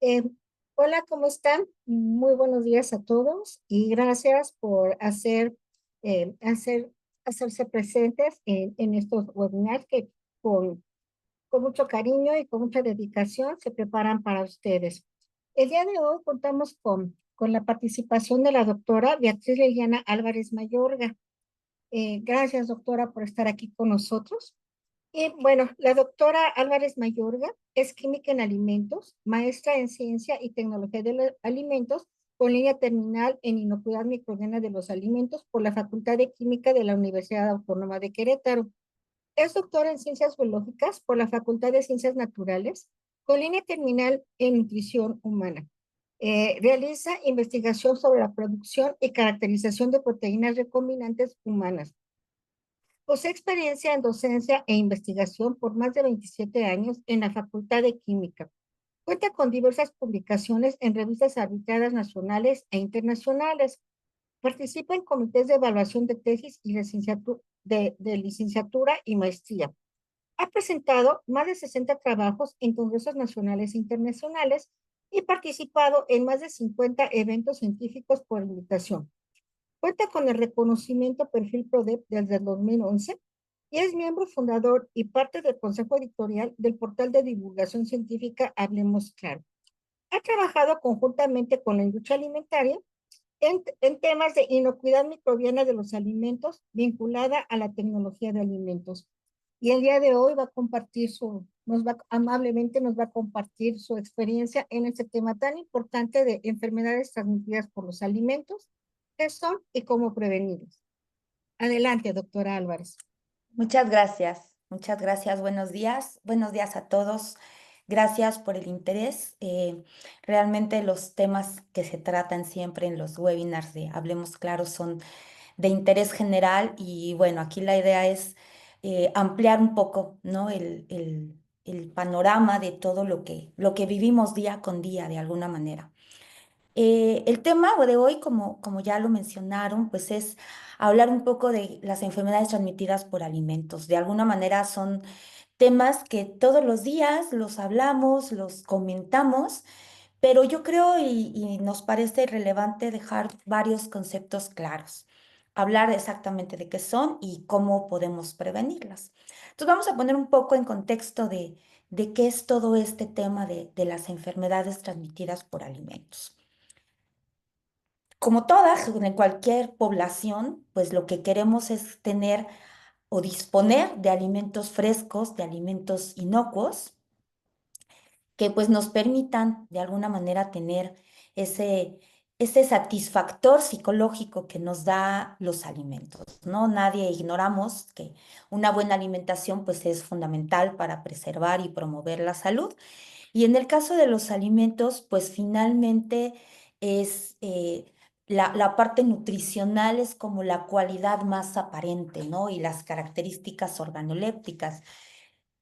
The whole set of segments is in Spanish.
Eh, Hola, ¿cómo están? Muy buenos días a todos y gracias por hacerse presentes en estos webinars que con, con mucho cariño y con mucha dedicación se preparan para ustedes. El día de hoy contamos con la participación de la doctora Beatriz Liliana Álvarez Mayorga. Gracias, doctora, por estar aquí con nosotros. Y bueno, la doctora Álvarez Mayorga es química en alimentos, maestra en ciencia y tecnología de los alimentos, con línea terminal en inocuidad microbiana de los alimentos por la Facultad de Química de la Universidad Autónoma de Querétaro. Es doctora en ciencias biológicas por la Facultad de Ciencias Naturales, con línea terminal en nutrición humana. Realiza investigación sobre la producción y caracterización de proteínas recombinantes humanas. Posee experiencia en docencia e investigación por más de 27 años en la Facultad de Química. Cuenta con diversas publicaciones en revistas arbitradas nacionales e internacionales. Participa en comités de evaluación de tesis y de licenciatura y maestría. Ha presentado más de 60 trabajos en congresos nacionales e internacionales y participado en más de 50 eventos científicos por invitación. Cuenta con el reconocimiento Perfil PRODEP desde el 2011 y es miembro fundador y parte del consejo editorial del portal de divulgación científica Hablemos Claro. Ha trabajado conjuntamente con la industria alimentaria en temas de inocuidad microbiana de los alimentos vinculada a la tecnología de alimentos. Y el día de hoy va a compartir amablemente nos va a compartir su experiencia en este tema tan importante de enfermedades transmitidas por los alimentos, qué son y cómo prevenirlos. Adelante, doctora Álvarez. Muchas gracias, muchas gracias. Buenos días a todos. Gracias por el interés. Realmente los temas que se tratan siempre en los webinars de Hablemos Claro son de interés general y bueno, aquí la idea es ampliar un poco, ¿no? El panorama de todo lo que vivimos día con día de alguna manera. El tema de hoy, como ya lo mencionaron, pues es hablar un poco de las enfermedades transmitidas por alimentos. De alguna manera son temas que todos los días los hablamos, los comentamos, pero yo creo y nos parece relevante dejar varios conceptos claros. Hablar exactamente de qué son y cómo podemos prevenirlas. Entonces vamos a poner un poco en contexto de qué es todo este tema de las enfermedades transmitidas por alimentos. Como todas, en cualquier población, pues lo que queremos es tener o disponer de alimentos frescos, de alimentos inocuos, que pues nos permitan de alguna manera tener ese, ese satisfactor psicológico que nos da los alimentos, ¿no? Nadie ignoramos que una buena alimentación pues es fundamental para preservar y promover la salud. Y en el caso de los alimentos, pues finalmente es la parte nutricional es como la cualidad más aparente, ¿no? Y las características organolépticas.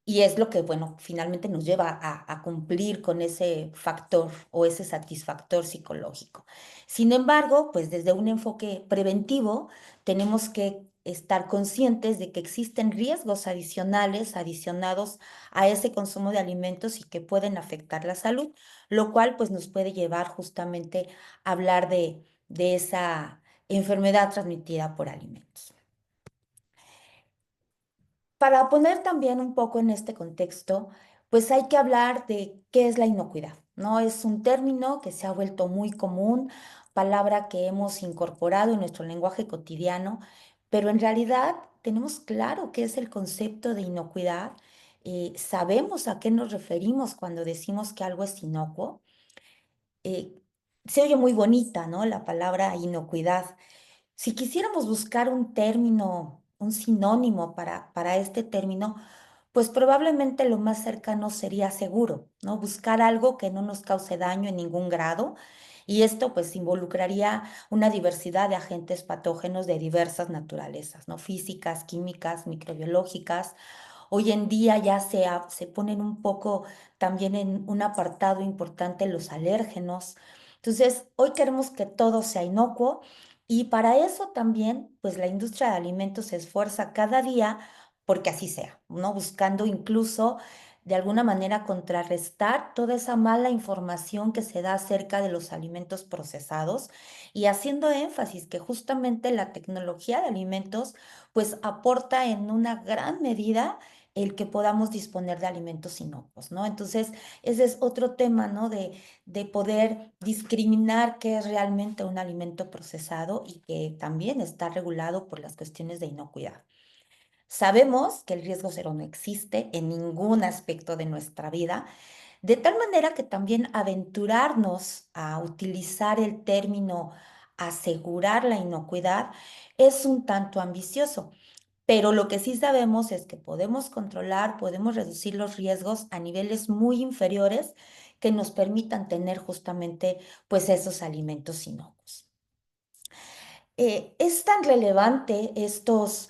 Y es lo que, bueno, finalmente nos lleva a cumplir con ese factor o ese satisfactor psicológico. Sin embargo, pues desde un enfoque preventivo, tenemos que estar conscientes de que existen riesgos adicionales adicionados a ese consumo de alimentos y que pueden afectar la salud, lo cual pues nos puede llevar justamente a hablar de esa enfermedad transmitida por alimentos. Para poner también un poco en este contexto, pues hay que hablar de qué es la inocuidad, ¿no? Es un término que se ha vuelto muy común, palabra que hemos incorporado en nuestro lenguaje cotidiano, pero en realidad tenemos claro qué es el concepto de inocuidad, sabemos a qué nos referimos cuando decimos que algo es inocuo. Eh, Se oye muy bonita, ¿no? La palabra inocuidad. Si quisiéramos buscar un término, un sinónimo para este término, pues probablemente lo más cercano sería seguro, ¿no? Buscar algo que no nos cause daño en ningún grado. Y esto pues involucraría una diversidad de agentes patógenos de diversas naturalezas, ¿no? Físicas, químicas, microbiológicas. Hoy en día ya se ponen un poco también en un apartado importante los alérgenos. Entonces, hoy queremos que todo sea inocuo y para eso también, pues la industria de alimentos se esfuerza cada día porque así sea, ¿no? Buscando incluso de alguna manera contrarrestar toda esa mala información que se da acerca de los alimentos procesados y haciendo énfasis que justamente la tecnología de alimentos pues aporta en una gran medida el que podamos disponer de alimentos inocuos, ¿no? Entonces, ese es otro tema, ¿no? De poder discriminar qué es realmente un alimento procesado y que también está regulado por las cuestiones de inocuidad. Sabemos que el riesgo cero no existe en ningún aspecto de nuestra vida, de tal manera que también aventurarnos a utilizar el término asegurar la inocuidad es un tanto ambicioso. Pero lo que sí sabemos es que podemos controlar, podemos reducir los riesgos a niveles muy inferiores que nos permitan tener justamente pues esos alimentos inocuos. Es tan relevante estas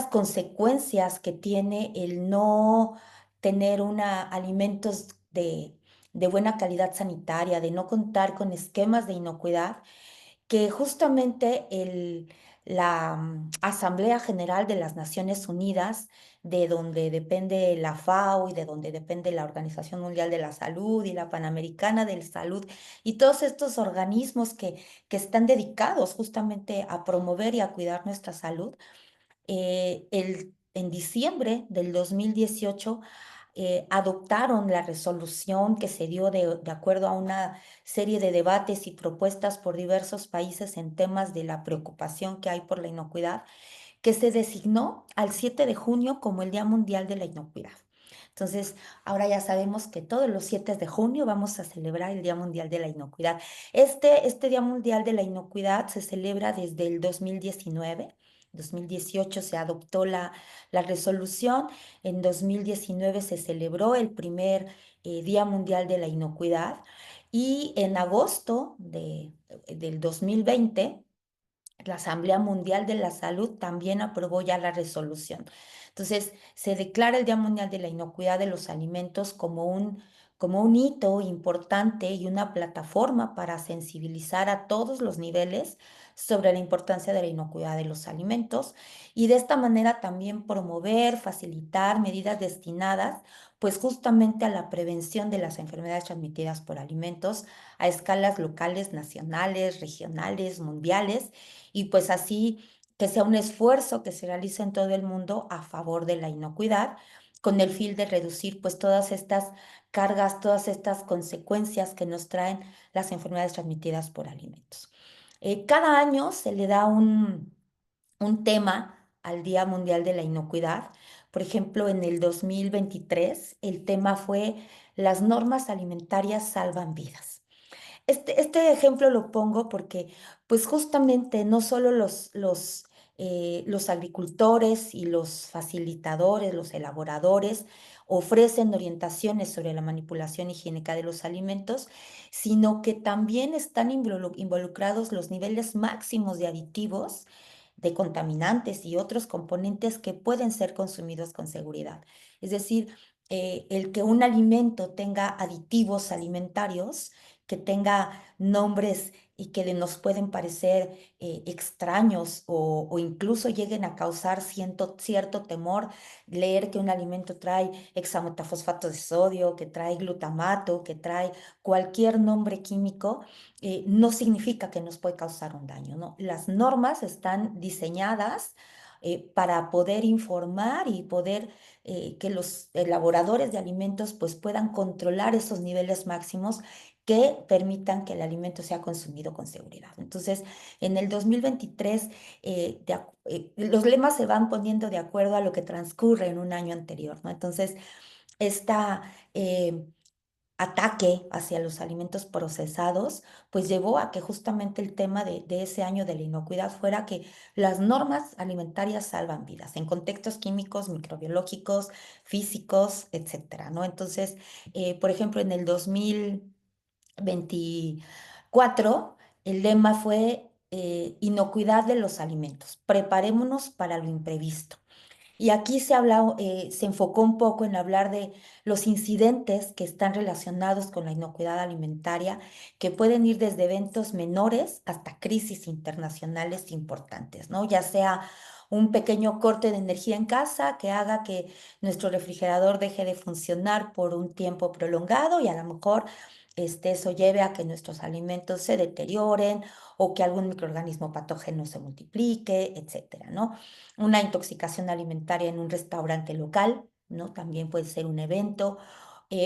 consecuencias que tiene el no tener alimentos de buena calidad sanitaria, de no contar con esquemas de inocuidad, que justamente la Asamblea General de las Naciones Unidas, de donde depende la FAO y de donde depende la Organización Mundial de la Salud y la Panamericana de la Salud, y todos estos organismos que están dedicados justamente a promover y a cuidar nuestra salud, en diciembre del 2018 adoptaron la resolución que se dio de acuerdo a una serie de debates y propuestas por diversos países en temas de la preocupación que hay por la inocuidad, que se designó al 7 de junio como el Día Mundial de la Inocuidad. Entonces, ahora ya sabemos que todos los 7 de junio vamos a celebrar el Día Mundial de la Inocuidad. Este Día Mundial de la Inocuidad se celebra desde el 2019. 2018 se adoptó la resolución, en 2019 se celebró el primer Día Mundial de la Inocuidad y en agosto del 2020 la Asamblea Mundial de la Salud también aprobó ya la resolución. Entonces, se declara el Día Mundial de la Inocuidad de los Alimentos como un hito importante y una plataforma para sensibilizar a todos los niveles sobre la importancia de la inocuidad de los alimentos y de esta manera también promover, facilitar medidas destinadas pues justamente a la prevención de las enfermedades transmitidas por alimentos a escalas locales, nacionales, regionales, mundiales y pues así que sea un esfuerzo que se realice en todo el mundo a favor de la inocuidad, con el fin de reducir pues todas estas cargas, todas estas consecuencias que nos traen las enfermedades transmitidas por alimentos. Cada año se le da un tema al Día Mundial de la Inocuidad. Por ejemplo, en el 2023 el tema fue las normas alimentarias salvan vidas. Este ejemplo lo pongo porque, pues justamente no solo los agricultores y los facilitadores, los elaboradores, ofrecen orientaciones sobre la manipulación higiénica de los alimentos, sino que también están involucrados los niveles máximos de aditivos, de contaminantes y otros componentes que pueden ser consumidos con seguridad. Es decir, el que un alimento tenga aditivos alimentarios, que tenga nombres y que nos pueden parecer extraños o incluso lleguen a causar cierto temor, leer que un alimento trae hexamotafosfato de sodio, que trae glutamato, que trae cualquier nombre químico, no significa que nos puede causar un daño, ¿no? Las normas están diseñadas para poder informar y poder que los elaboradores de alimentos pues puedan controlar esos niveles máximos que permitan que el alimento sea consumido con seguridad. Entonces, en el 2023, los lemas se van poniendo de acuerdo a lo que transcurre en un año anterior, ¿no? Entonces, esta ataque hacia los alimentos procesados, pues llevó a que justamente el tema de ese año de la inocuidad fuera que las normas alimentarias salvan vidas en contextos químicos, microbiológicos, físicos, etcétera, ¿no? Entonces, por ejemplo, en el 2024, el lema fue inocuidad de los alimentos. Preparémonos para lo imprevisto. Y aquí se enfocó un poco en hablar de los incidentes que están relacionados con la inocuidad alimentaria, que pueden ir desde eventos menores hasta crisis internacionales importantes, ¿no? Ya sea un pequeño corte de energía en casa que haga que nuestro refrigerador deje de funcionar por un tiempo prolongado y a lo mejor eso lleve a que nuestros alimentos se deterioren o que algún microorganismo patógeno se multiplique, etcétera, ¿no? Una intoxicación alimentaria en un restaurante local, ¿no? También puede ser un evento.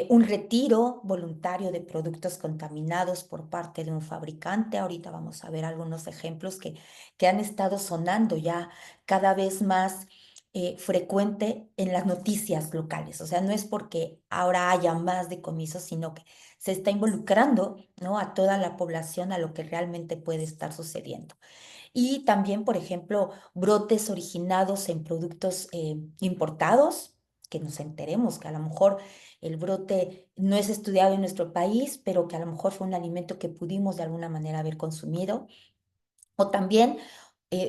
Un retiro voluntario de productos contaminados por parte de un fabricante. Ahorita vamos a ver algunos ejemplos que han estado sonando ya cada vez más frecuente en las noticias locales. O sea, no es porque ahora haya más decomisos, sino que se está involucrando, ¿no?, a toda la población a lo que realmente puede estar sucediendo. Y también, por ejemplo, brotes originados en productos importados, que nos enteremos que a lo mejor el brote no es estudiado en nuestro país, pero que a lo mejor fue un alimento que pudimos de alguna manera haber consumido. O también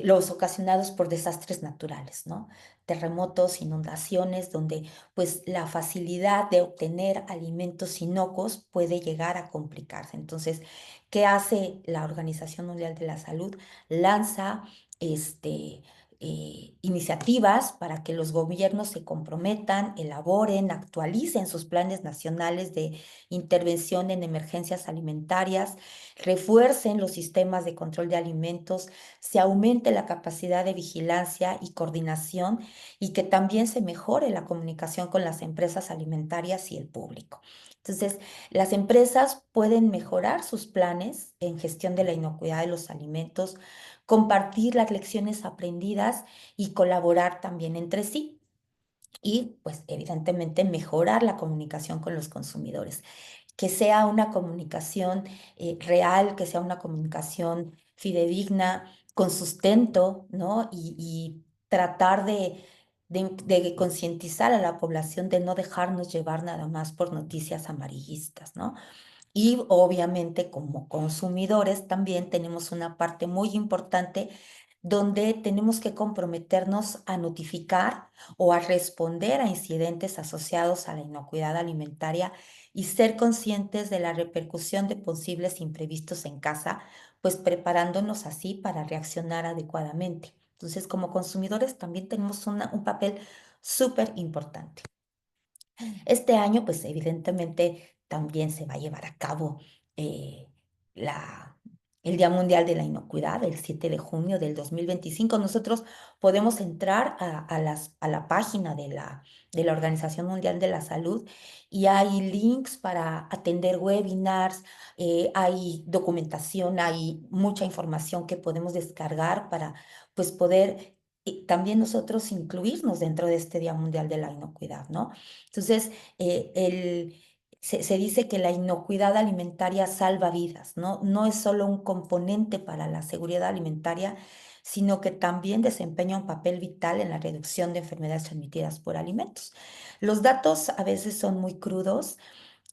los ocasionados por desastres naturales, ¿no? Terremotos, inundaciones, donde pues la facilidad de obtener alimentos inocuos puede llegar a complicarse. Entonces, ¿qué hace la Organización Mundial de la Salud? Lanza este, iniciativas para que los gobiernos se comprometan, elaboren, actualicen sus planes nacionales de intervención en emergencias alimentarias, refuercen los sistemas de control de alimentos, se aumente la capacidad de vigilancia y coordinación y que también se mejore la comunicación con las empresas alimentarias y el público. Entonces, las empresas pueden mejorar sus planes en gestión de la inocuidad de los alimentos, compartir las lecciones aprendidas y colaborar también entre sí. Y, pues, evidentemente, mejorar la comunicación con los consumidores, que sea una comunicación real, que sea una comunicación fidedigna, con sustento, ¿no? Y tratar de concientizar a la población de no dejarnos llevar nada más por noticias amarillistas, ¿no? Y obviamente como consumidores también tenemos una parte muy importante donde tenemos que comprometernos a notificar o a responder a incidentes asociados a la inocuidad alimentaria y ser conscientes de la repercusión de posibles imprevistos en casa, pues preparándonos así para reaccionar adecuadamente. Entonces, como consumidores también tenemos un papel súper importante. Este año, pues evidentemente también se va a llevar a cabo eh, la, el Día Mundial de la Inocuidad, el 7 de junio del 2025. Nosotros podemos entrar a la página de la Organización Mundial de la Salud y hay links para atender webinars, hay documentación, hay mucha información que podemos descargar para pues poder también nosotros incluirnos dentro de este Día Mundial de la Inocuidad, ¿no? Entonces, se dice que la inocuidad alimentaria salva vidas, ¿no? No es solo un componente para la seguridad alimentaria, sino que también desempeña un papel vital en la reducción de enfermedades transmitidas por alimentos. Los datos a veces son muy crudos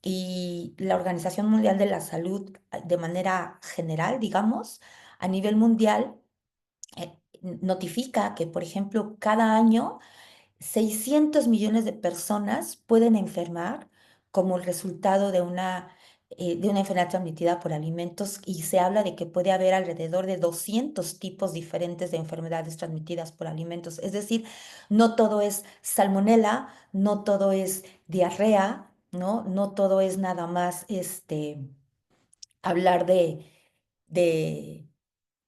y la Organización Mundial de la Salud, de manera general, digamos, a nivel mundial, notifica que, por ejemplo, cada año 600 millones de personas pueden enfermar como el resultado de una enfermedad transmitida por alimentos y se habla de que puede haber alrededor de 200 tipos diferentes de enfermedades transmitidas por alimentos. Es decir, no todo es salmonela, no todo es diarrea, ¿no? No todo es nada más hablar de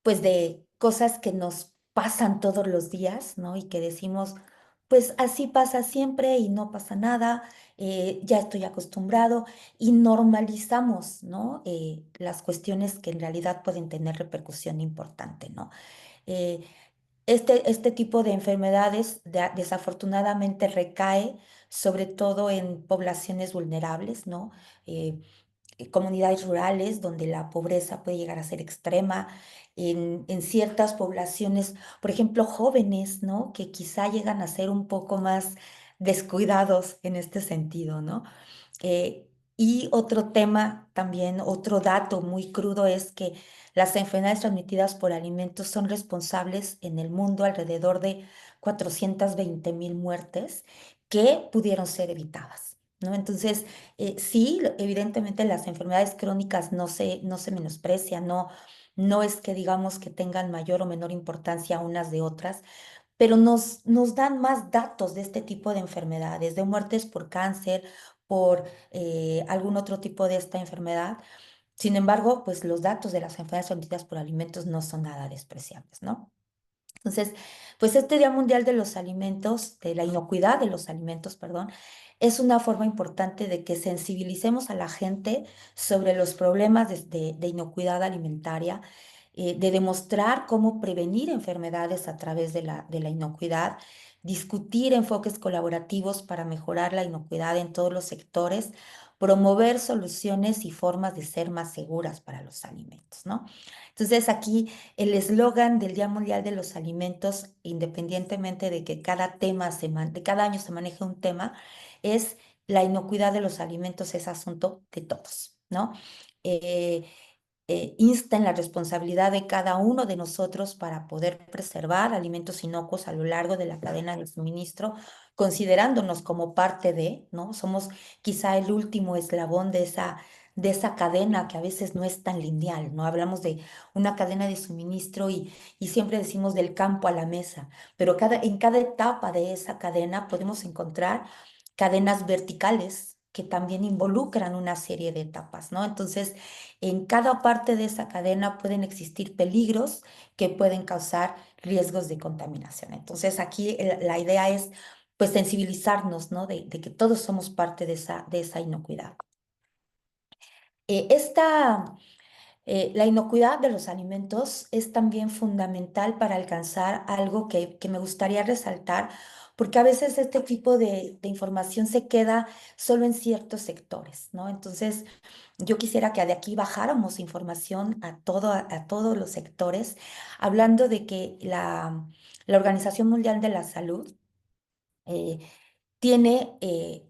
pues de cosas que nos pasan todos los días, ¿no? Y que decimos, pues así pasa siempre y no pasa nada, ya estoy acostumbrado y normalizamos, ¿no? Las cuestiones que en realidad pueden tener repercusión importante, ¿no? Eh, este tipo de enfermedades desafortunadamente recae sobre todo en poblaciones vulnerables, ¿no? Eh, Comunidades rurales donde la pobreza puede llegar a ser extrema, en ciertas poblaciones, por ejemplo, jóvenes, ¿no? Que quizá llegan a ser un poco más descuidados en este sentido, ¿no? Y otro tema también, otro dato muy crudo es que las enfermedades transmitidas por alimentos son responsables en el mundo alrededor de 420,000 muertes que pudieron ser evitadas, ¿no? Entonces, sí, evidentemente las enfermedades crónicas no se menosprecian, no es que digamos que tengan mayor o menor importancia unas de otras, pero nos dan más datos de este tipo de enfermedades, de muertes por cáncer, por algún otro tipo de esta enfermedad. Sin embargo, pues los datos de las enfermedades transmitidas por alimentos no son nada despreciables, ¿no? Entonces, pues este Día Mundial de los Alimentos, de la inocuidad de los alimentos, perdón, es una forma importante de que sensibilicemos a la gente sobre los problemas de inocuidad alimentaria, de demostrar cómo prevenir enfermedades a través de la inocuidad, discutir enfoques colaborativos para mejorar la inocuidad en todos los sectores, promover soluciones y formas de ser más seguras para los alimentos, ¿no? Entonces aquí el eslogan del Día Mundial de los Alimentos, independientemente de que cada tema de cada año se maneje un tema, es la inocuidad de los alimentos es asunto de todos, ¿no? Eh, insta en la responsabilidad de cada uno de nosotros para poder preservar alimentos inocuos a lo largo de la cadena de suministro, considerándonos como parte de, ¿no? Somos quizá el último eslabón de esa cadena que a veces no es tan lineal, ¿no? Hablamos de una cadena de suministro y siempre decimos del campo a la mesa, pero en cada etapa de esa cadena podemos encontrar cadenas verticales que también involucran una serie de etapas, ¿no? Entonces, en cada parte de esa cadena pueden existir peligros que pueden causar riesgos de contaminación. Entonces, aquí la idea es, pues, sensibilizarnos, ¿no? De que todos somos parte de esa inocuidad. Esta la inocuidad de los alimentos es también fundamental para alcanzar algo que me gustaría resaltar, porque a veces este tipo de información se queda solo en ciertos sectores, ¿no? Entonces, yo quisiera que de aquí bajáramos información a todos los sectores, hablando de que la Organización Mundial de la Salud eh, tiene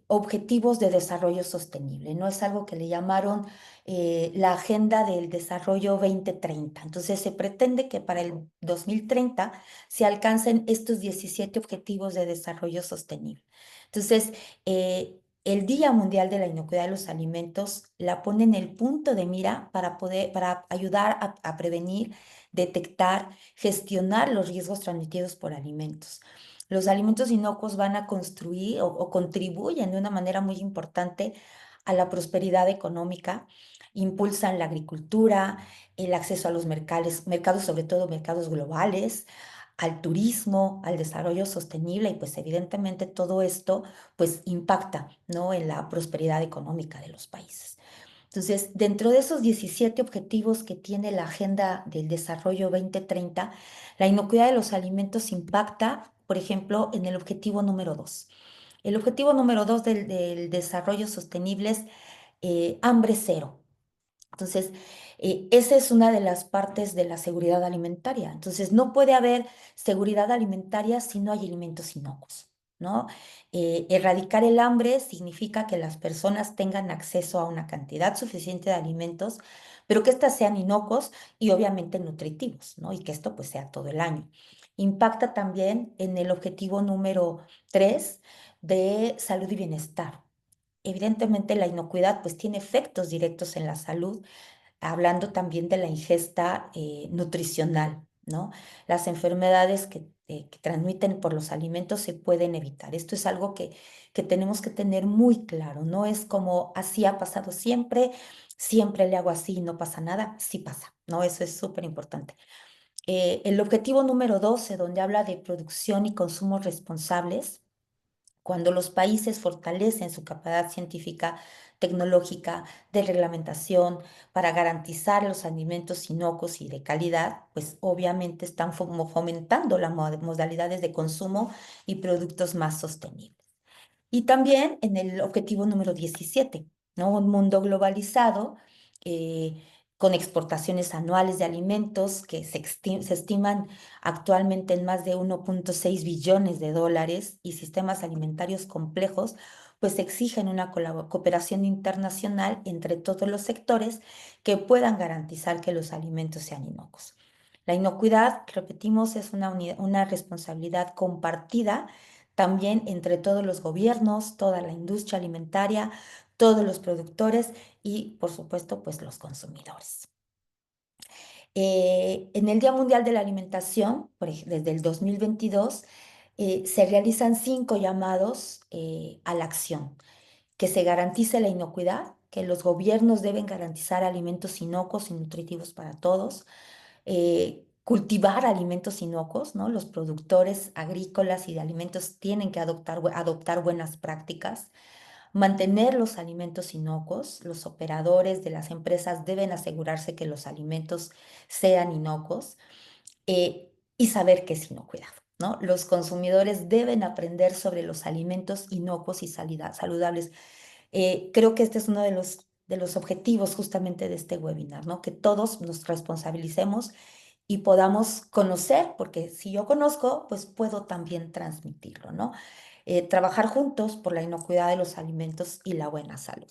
objetivos de desarrollo sostenible, ¿no? Es algo que le llamaron la Agenda del Desarrollo 2030. Entonces, se pretende que para el 2030 se alcancen estos 17 objetivos de desarrollo sostenible. Entonces, el Día Mundial de la Inocuidad de los Alimentos la pone en el punto de mira para ayudar a prevenir, detectar, gestionar los riesgos transmitidos por alimentos. Los alimentos inocuos van a construir o contribuyen de una manera muy importante a la prosperidad económica, impulsan la agricultura, el acceso a los mercados, sobre todo mercados globales, al turismo, al desarrollo sostenible y pues evidentemente todo esto pues impacta, ¿no? En la prosperidad económica de los países. Entonces, dentro de esos 17 objetivos que tiene la Agenda del Desarrollo 2030, la inocuidad de los alimentos impacta, por ejemplo, en el objetivo número 2. El objetivo número 2 del desarrollo sostenible es hambre cero. Entonces, esa es una de las partes de la seguridad alimentaria. Entonces, no puede haber seguridad alimentaria si no hay alimentos inocuos, ¿no? Erradicar el hambre significa que las personas tengan acceso a una cantidad suficiente de alimentos, pero que éstas sean inocuos y obviamente nutritivos, ¿no? Y que esto pues sea todo el año. Impacta también en el objetivo número 3 de salud y bienestar. Evidentemente la inocuidad pues tiene efectos directos en la salud, hablando también de la ingesta nutricional, ¿no? Las enfermedades que transmiten por los alimentos se pueden evitar. Esto es algo que tenemos que tener muy claro. No es como así ha pasado siempre, siempre le hago así y no pasa nada. Sí pasa, ¿no? Eso es súper importante. El objetivo número 12, donde habla de producción y consumo responsables, cuando los países fortalecen su capacidad científica, tecnológica, de reglamentación para garantizar los alimentos inocuos y de calidad, pues obviamente están fomentando las modalidades de consumo y productos más sostenibles. Y también en el objetivo número 17, ¿no? Un mundo globalizado eh, con exportaciones anuales de alimentos que se estiman actualmente en más de 1,6 billones de dólares y sistemas alimentarios complejos, pues exigen una cooperación internacional entre todos los sectores que puedan garantizar que los alimentos sean inocuos. La inocuidad, repetimos, es una responsabilidad compartida también entre todos los gobiernos, toda la industria alimentaria, todos los productores y, por supuesto, pues los consumidores. En el Día Mundial de la Alimentación, desde el 2022, se realizan 5 llamados a la acción: que se garantice la inocuidad, que los gobiernos deben garantizar alimentos inocuos y nutritivos para todos, cultivar alimentos inocuos, ¿no? Los productores agrícolas y de alimentos tienen que adoptar buenas prácticas, mantener los alimentos inocuos, los operadores de las empresas deben asegurarse que los alimentos sean inocuos, y saber qué es inocuidad, ¿no? Los consumidores deben aprender sobre los alimentos inocuos y saludables. Creo que este es uno de los objetivos justamente de este webinar, ¿no? Que todos nos responsabilicemos y podamos conocer, porque si yo conozco, pues puedo también transmitirlo, ¿no? Trabajar juntos por la inocuidad de los alimentos y la buena salud.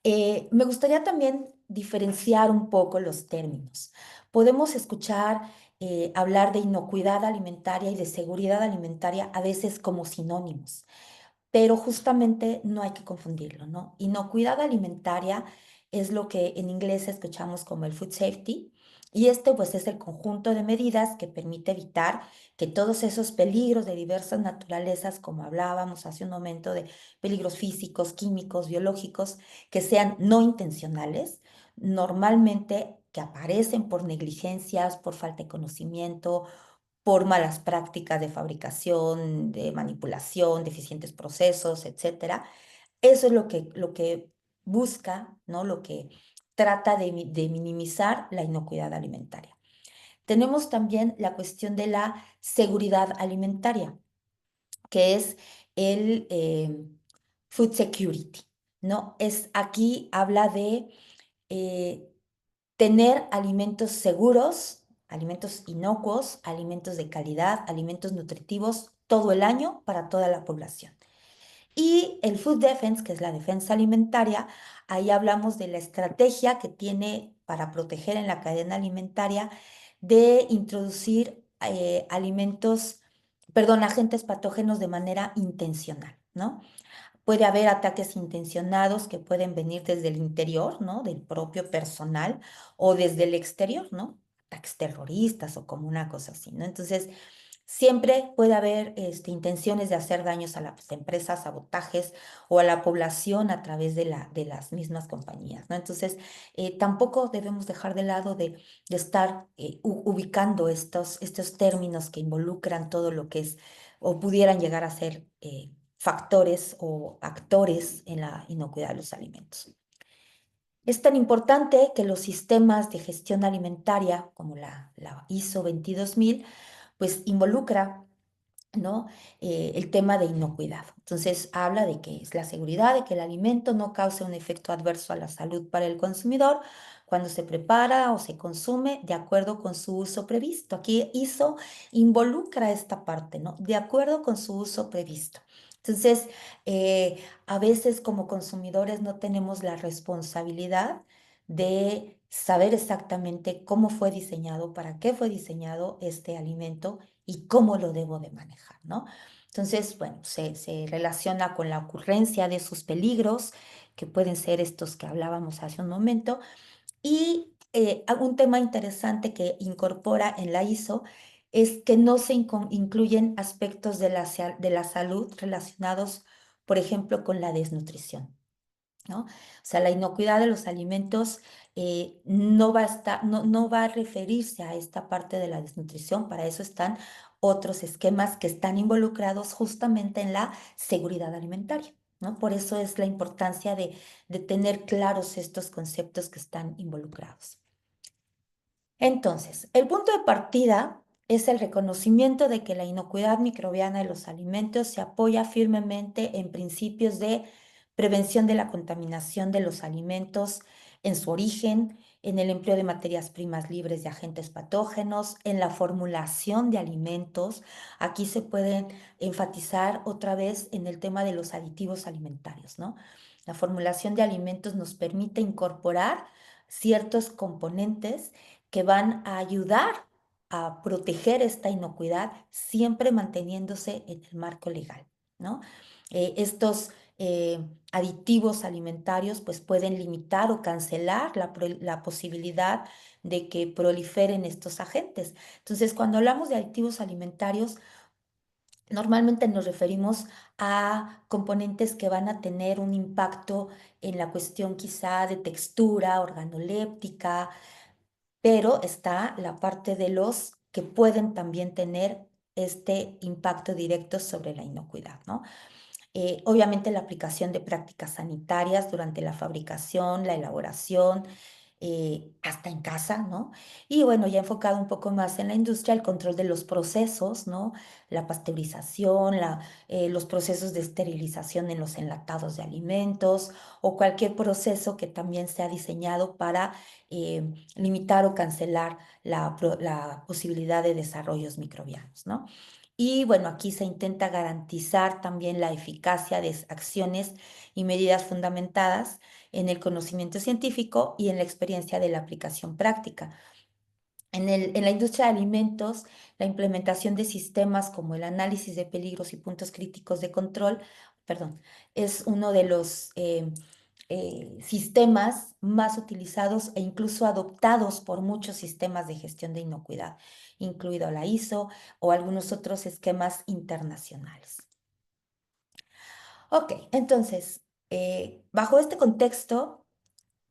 Me gustaría también diferenciar un poco los términos. Podemos escuchar hablar de inocuidad alimentaria y de seguridad alimentaria a veces como sinónimos, pero justamente no hay que confundirlo, ¿no? Inocuidad alimentaria es lo que en inglés escuchamos como el food safety, y este pues es el conjunto de medidas que permite evitar que todos esos peligros de diversas naturalezas, como hablábamos hace un momento, de peligros físicos, químicos, biológicos, que sean no intencionales, normalmente que aparecen por negligencias, por falta de conocimiento, por malas prácticas de fabricación, de manipulación, deficientes procesos, etcétera. Eso es lo que busca, ¿no? Lo que trata de minimizar la inocuidad alimentaria. Tenemos también la cuestión de la seguridad alimentaria, que es el food security, ¿no? Aquí habla de eh, tener alimentos seguros, alimentos inocuos, alimentos de calidad, alimentos nutritivos todo el año para toda la población. Y el food defense, que es la defensa alimentaria, ahí hablamos de la estrategia que tiene para proteger en la cadena alimentaria de introducir agentes patógenos de manera intencional, ¿no? Puede haber ataques intencionados que pueden venir desde el interior, ¿no? Del propio personal, o desde el exterior, ¿no? Ataques terroristas o como una cosa así, ¿no? Entonces, siempre puede haber intenciones de hacer daños a las empresas, sabotajes o a la población a través de las mismas compañías, ¿no? Entonces, tampoco debemos dejar de lado de estar ubicando estos términos que involucran todo lo que es o pudieran llegar a ser factores o actores en la inocuidad de los alimentos. Es tan importante que los sistemas de gestión alimentaria, como la ISO 22000, pues involucra, ¿no? El tema de inocuidad. Entonces, habla de que es la seguridad de que el alimento no cause un efecto adverso a la salud para el consumidor cuando se prepara o se consume de acuerdo con su uso previsto. Aquí ISO involucra esta parte, ¿no? De acuerdo con su uso previsto. Entonces, a veces como consumidores no tenemos la responsabilidad de saber exactamente cómo fue diseñado, para qué fue diseñado este alimento y cómo lo debo de manejar, ¿no? Entonces, bueno, se relaciona con la ocurrencia de sus peligros, que pueden ser estos que hablábamos hace un momento, y un tema interesante que incorpora en la ISO es que no se incluyen aspectos de la salud relacionados, por ejemplo, con la desnutrición, ¿no? O sea, la inocuidad de los alimentos no va a no va a referirse a esta parte de la desnutrición. Para eso están otros esquemas que están involucrados justamente en la seguridad alimentaria, ¿no? Por eso es la importancia de tener claros estos conceptos que están involucrados. Entonces, el punto de partida es el reconocimiento de que la inocuidad microbiana de los alimentos se apoya firmemente en principios de prevención de la contaminación de los alimentos en su origen, en el empleo de materias primas libres de agentes patógenos, en la formulación de alimentos. Aquí se pueden enfatizar otra vez en el tema de los aditivos alimentarios, ¿no? La formulación de alimentos nos permite incorporar ciertos componentes que van a ayudar a proteger esta inocuidad, siempre manteniéndose en el marco legal, ¿no? Estos aditivos alimentarios, pues pueden limitar o cancelar la posibilidad de que proliferen estos agentes. Entonces, cuando hablamos de aditivos alimentarios, normalmente nos referimos a componentes que van a tener un impacto en la cuestión quizá de textura organoléptica, pero está la parte de los que pueden también tener este impacto directo sobre la inocuidad, ¿no? Obviamente la aplicación de prácticas sanitarias durante la fabricación, la elaboración, hasta en casa, ¿no? Y bueno, ya enfocado un poco más en la industria, el control de los procesos, ¿no? La pasteurización, los procesos de esterilización en los enlatados de alimentos o cualquier proceso que también sea diseñado para limitar o cancelar la posibilidad de desarrollos microbianos, ¿no? Y bueno, aquí se intenta garantizar también la eficacia de acciones y medidas fundamentadas en el conocimiento científico y en la experiencia de la aplicación práctica. En la industria de alimentos, la implementación de sistemas como el análisis de peligros y puntos críticos de control, perdón, es uno de los sistemas más utilizados e incluso adoptados por muchos sistemas de gestión de inocuidad, incluido la ISO o algunos otros esquemas internacionales. Ok, entonces, bajo este contexto,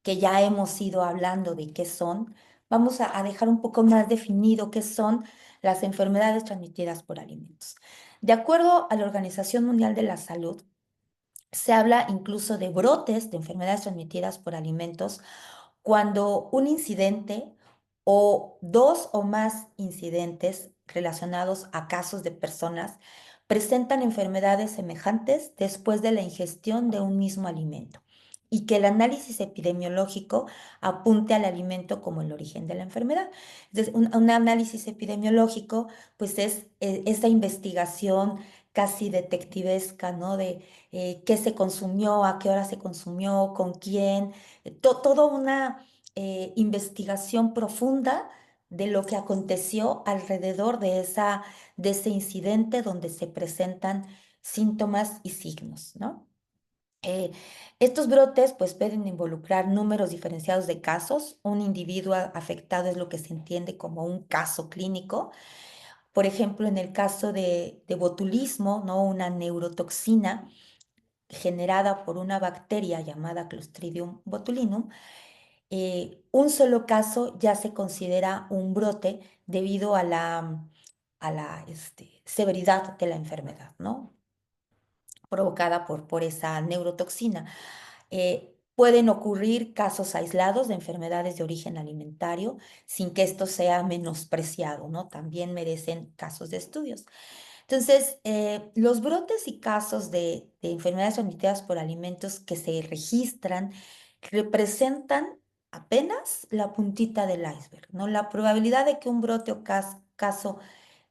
que ya hemos ido hablando de qué son, vamos a dejar un poco más definido qué son las enfermedades transmitidas por alimentos. De acuerdo a la Organización Mundial de la Salud, se habla incluso de brotes de enfermedades transmitidas por alimentos cuando un incidente o dos o más incidentes relacionados a casos de personas presentan enfermedades semejantes después de la ingestión de un mismo alimento y que el análisis epidemiológico apunte al alimento como el origen de la enfermedad. Entonces, un análisis epidemiológico, pues es esa investigación casi detectivesca, ¿no? De qué se consumió, a qué hora se consumió, con quién, toda una investigación profunda de lo que aconteció alrededor de ese incidente donde se presentan síntomas y signos, ¿no? Eh, Estos brotes pues pueden involucrar números diferenciados de casos. Un individuo afectado es lo que se entiende como un caso clínico. Por ejemplo, en el caso de botulismo, ¿no? Una neurotoxina generada por una bacteria llamada Clostridium botulinum, un solo caso ya se considera un brote debido a la severidad de la enfermedad, ¿no? Provocada por esa neurotoxina. Pueden ocurrir casos aislados de enfermedades de origen alimentario sin que esto sea menospreciado, ¿no? También merecen casos de estudios. Entonces, los brotes y casos de enfermedades transmitidas por alimentos que se registran representan apenas la puntita del iceberg, ¿no? La probabilidad de que un brote o caso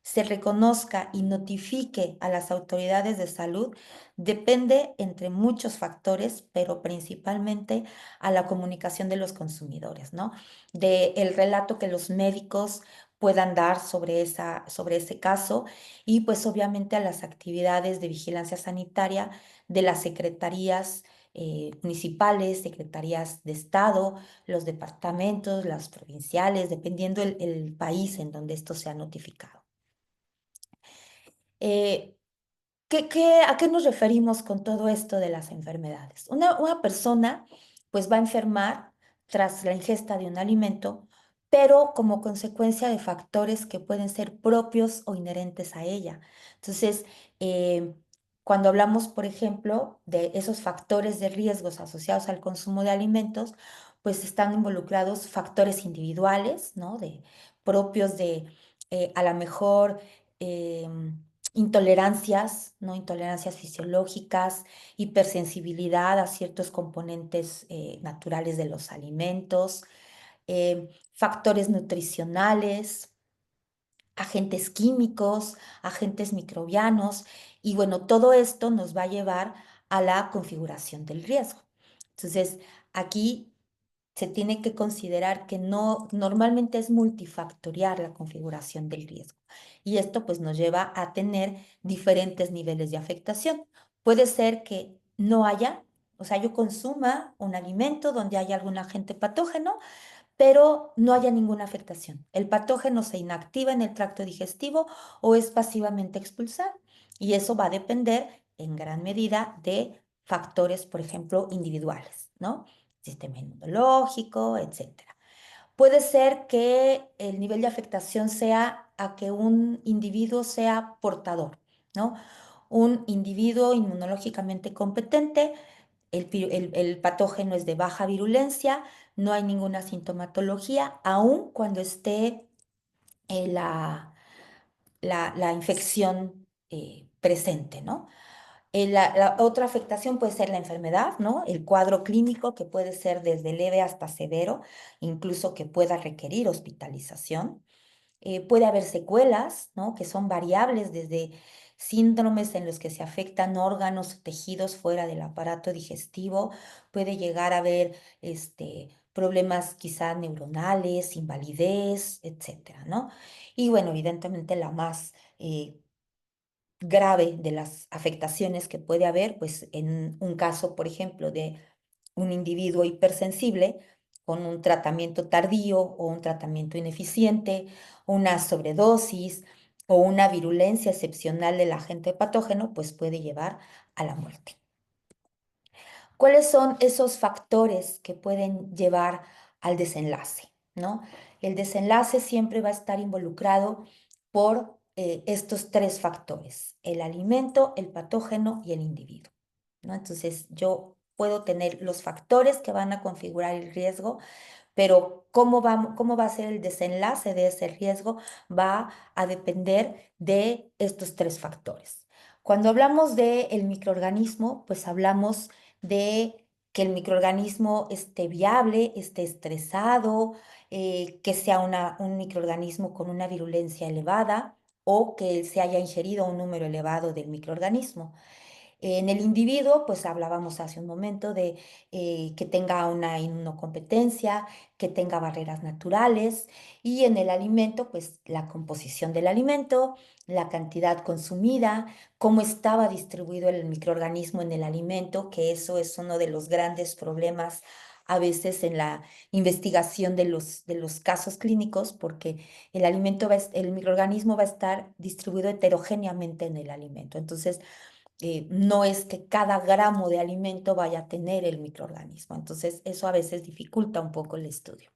se reconozca y notifique a las autoridades de salud depende entre muchos factores, pero principalmente a la comunicación de los consumidores, ¿no? De el relato que los médicos puedan dar sobre ese caso y pues obviamente a las actividades de vigilancia sanitaria de las secretarías municipales, secretarías de Estado, los departamentos, las provinciales, dependiendo el país en donde esto sea notificado. Eh, ¿A qué nos referimos con todo esto de las enfermedades? Una persona pues va a enfermar tras la ingesta de un alimento, pero como consecuencia de factores que pueden ser propios o inherentes a ella. Entonces, eh, cuando hablamos, por ejemplo, de esos factores de riesgos asociados al consumo de alimentos, pues están involucrados factores individuales, ¿no? Propios de, a lo mejor, intolerancias, ¿no? Intolerancias fisiológicas, hipersensibilidad a ciertos componentes naturales de los alimentos, factores nutricionales, agentes químicos, agentes microbianos, y bueno, todo esto nos va a llevar a la configuración del riesgo. Entonces, aquí se tiene que considerar que no, normalmente es multifactorial la configuración del riesgo. Y esto pues nos lleva a tener diferentes niveles de afectación. Puede ser que no haya, o sea, yo consuma un alimento donde haya algún agente patógeno, pero no haya ninguna afectación. El patógeno se inactiva en el tracto digestivo o es pasivamente expulsado. Y eso va a depender en gran medida de factores, por ejemplo, individuales, ¿no? Sistema inmunológico, etcétera. Puede ser que el nivel de afectación sea a que un individuo sea portador, ¿no? Un individuo inmunológicamente competente, el patógeno es de baja virulencia, no hay ninguna sintomatología, aun cuando esté la infección presente, ¿no? La otra afectación puede ser la enfermedad, ¿no? El cuadro clínico que puede ser desde leve hasta severo, incluso que pueda requerir hospitalización. Puede haber secuelas, ¿no? Que son variables desde síndromes en los que se afectan órganos o tejidos fuera del aparato digestivo. Puede llegar a haber problemas quizá neuronales, invalidez, etcétera, ¿no? Y bueno, evidentemente la más grave de las afectaciones que puede haber, pues en un caso, por ejemplo, de un individuo hipersensible con un tratamiento tardío o un tratamiento ineficiente, una sobredosis o una virulencia excepcional del agente patógeno, pues puede llevar a la muerte. ¿Cuáles son esos factores que pueden llevar al desenlace? ¿No? El desenlace siempre va a estar involucrado por estos tres factores: el alimento, el patógeno y el individuo, ¿no? Entonces, yo puedo tener los factores que van a configurar el riesgo, pero cómo va a ser el desenlace de ese riesgo va a depender de estos tres factores. Cuando hablamos del microorganismo, pues hablamos de que el microorganismo esté viable, esté estresado, que sea un microorganismo con una virulencia elevada o que se haya ingerido un número elevado del microorganismo. En el individuo, pues hablábamos hace un momento de que tenga una inmunocompetencia, que tenga barreras naturales, y en el alimento, pues la composición del alimento, la cantidad consumida, cómo estaba distribuido el microorganismo en el alimento, que eso es uno de los grandes problemas a veces en la investigación de los casos clínicos, porque el microorganismo va a estar distribuido heterogéneamente en el alimento. Entonces, no es que cada gramo de alimento vaya a tener el microorganismo. Entonces, eso a veces dificulta un poco el estudio.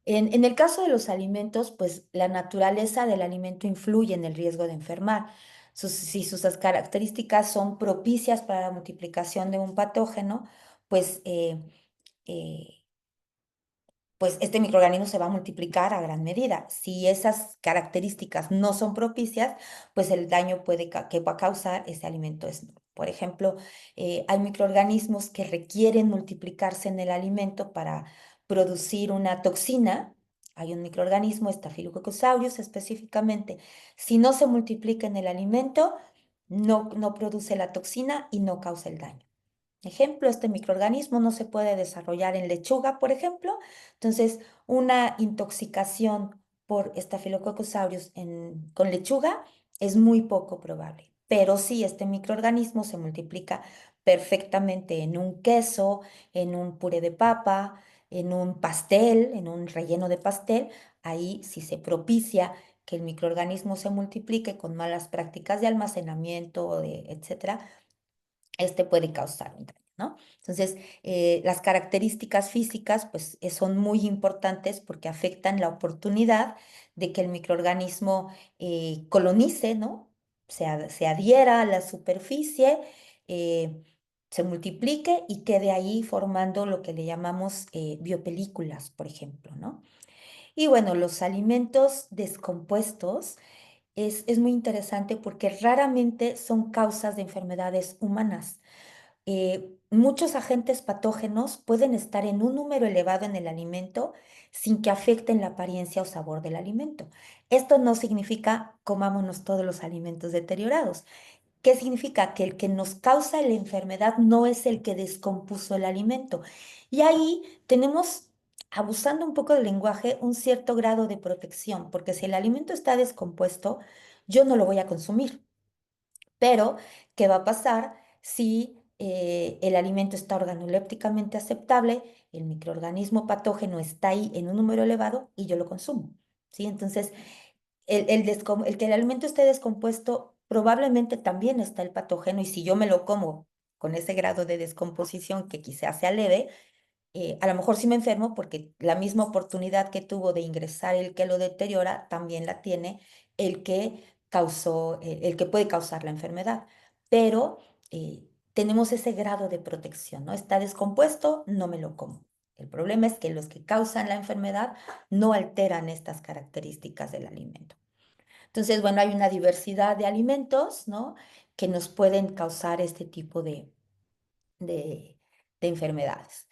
En el caso de los alimentos, pues la naturaleza del alimento influye en el riesgo de enfermar. Si sus características son propicias para la multiplicación de un patógeno, pues eh, pues este microorganismo se va a multiplicar a gran medida. Si esas características no son propicias, pues el daño que va a causar ese alimento es nulo. Por ejemplo, hay microorganismos que requieren multiplicarse en el alimento para producir una toxina. Hay un microorganismo, Staphylococcus aureus específicamente. Si no se multiplica en el alimento, no produce la toxina y no causa el daño. Ejemplo, este microorganismo no se puede desarrollar en lechuga, por ejemplo. Entonces, una intoxicación por Staphylococcus aureus con lechuga es muy poco probable. Pero si este microorganismo se multiplica perfectamente en un queso, en un puré de papa, en un pastel, en un relleno de pastel, ahí sí se propicia que el microorganismo se multiplique con malas prácticas de almacenamiento, etcétera, puede causar un daño, ¿no? Entonces, las características físicas, pues, son muy importantes porque afectan la oportunidad de que el microorganismo colonice, ¿no? Se adhiera a la superficie, eh, se multiplique y quede ahí formando lo que le llamamos biopelículas, por ejemplo, ¿no? Y bueno, los alimentos descompuestos es muy interesante porque raramente son causas de enfermedades humanas. Muchos agentes patógenos pueden estar en un número elevado en el alimento sin que afecten la apariencia o sabor del alimento. Esto no significa comámonos todos los alimentos deteriorados. ¿Qué significa? Que el que nos causa la enfermedad no es el que descompuso el alimento. Y ahí tenemos, abusando un poco del lenguaje, un cierto grado de protección, porque si el alimento está descompuesto, yo no lo voy a consumir. Pero, ¿qué va a pasar si el alimento está organolépticamente aceptable, el microorganismo patógeno está ahí en un número elevado y yo lo consumo, ¿sí? Entonces, el que el alimento esté descompuesto, probablemente también está el patógeno, y si yo me lo como con ese grado de descomposición que quizás sea leve, a lo mejor sí me enfermo porque la misma oportunidad que tuvo de ingresar el que lo deteriora, también la tiene el que puede causar la enfermedad. Pero tenemos ese grado de protección, ¿no? Está descompuesto, no me lo como. El problema es que los que causan la enfermedad no alteran estas características del alimento. Entonces, bueno, hay una diversidad de alimentos, ¿no? Que nos pueden causar este tipo de, de enfermedades.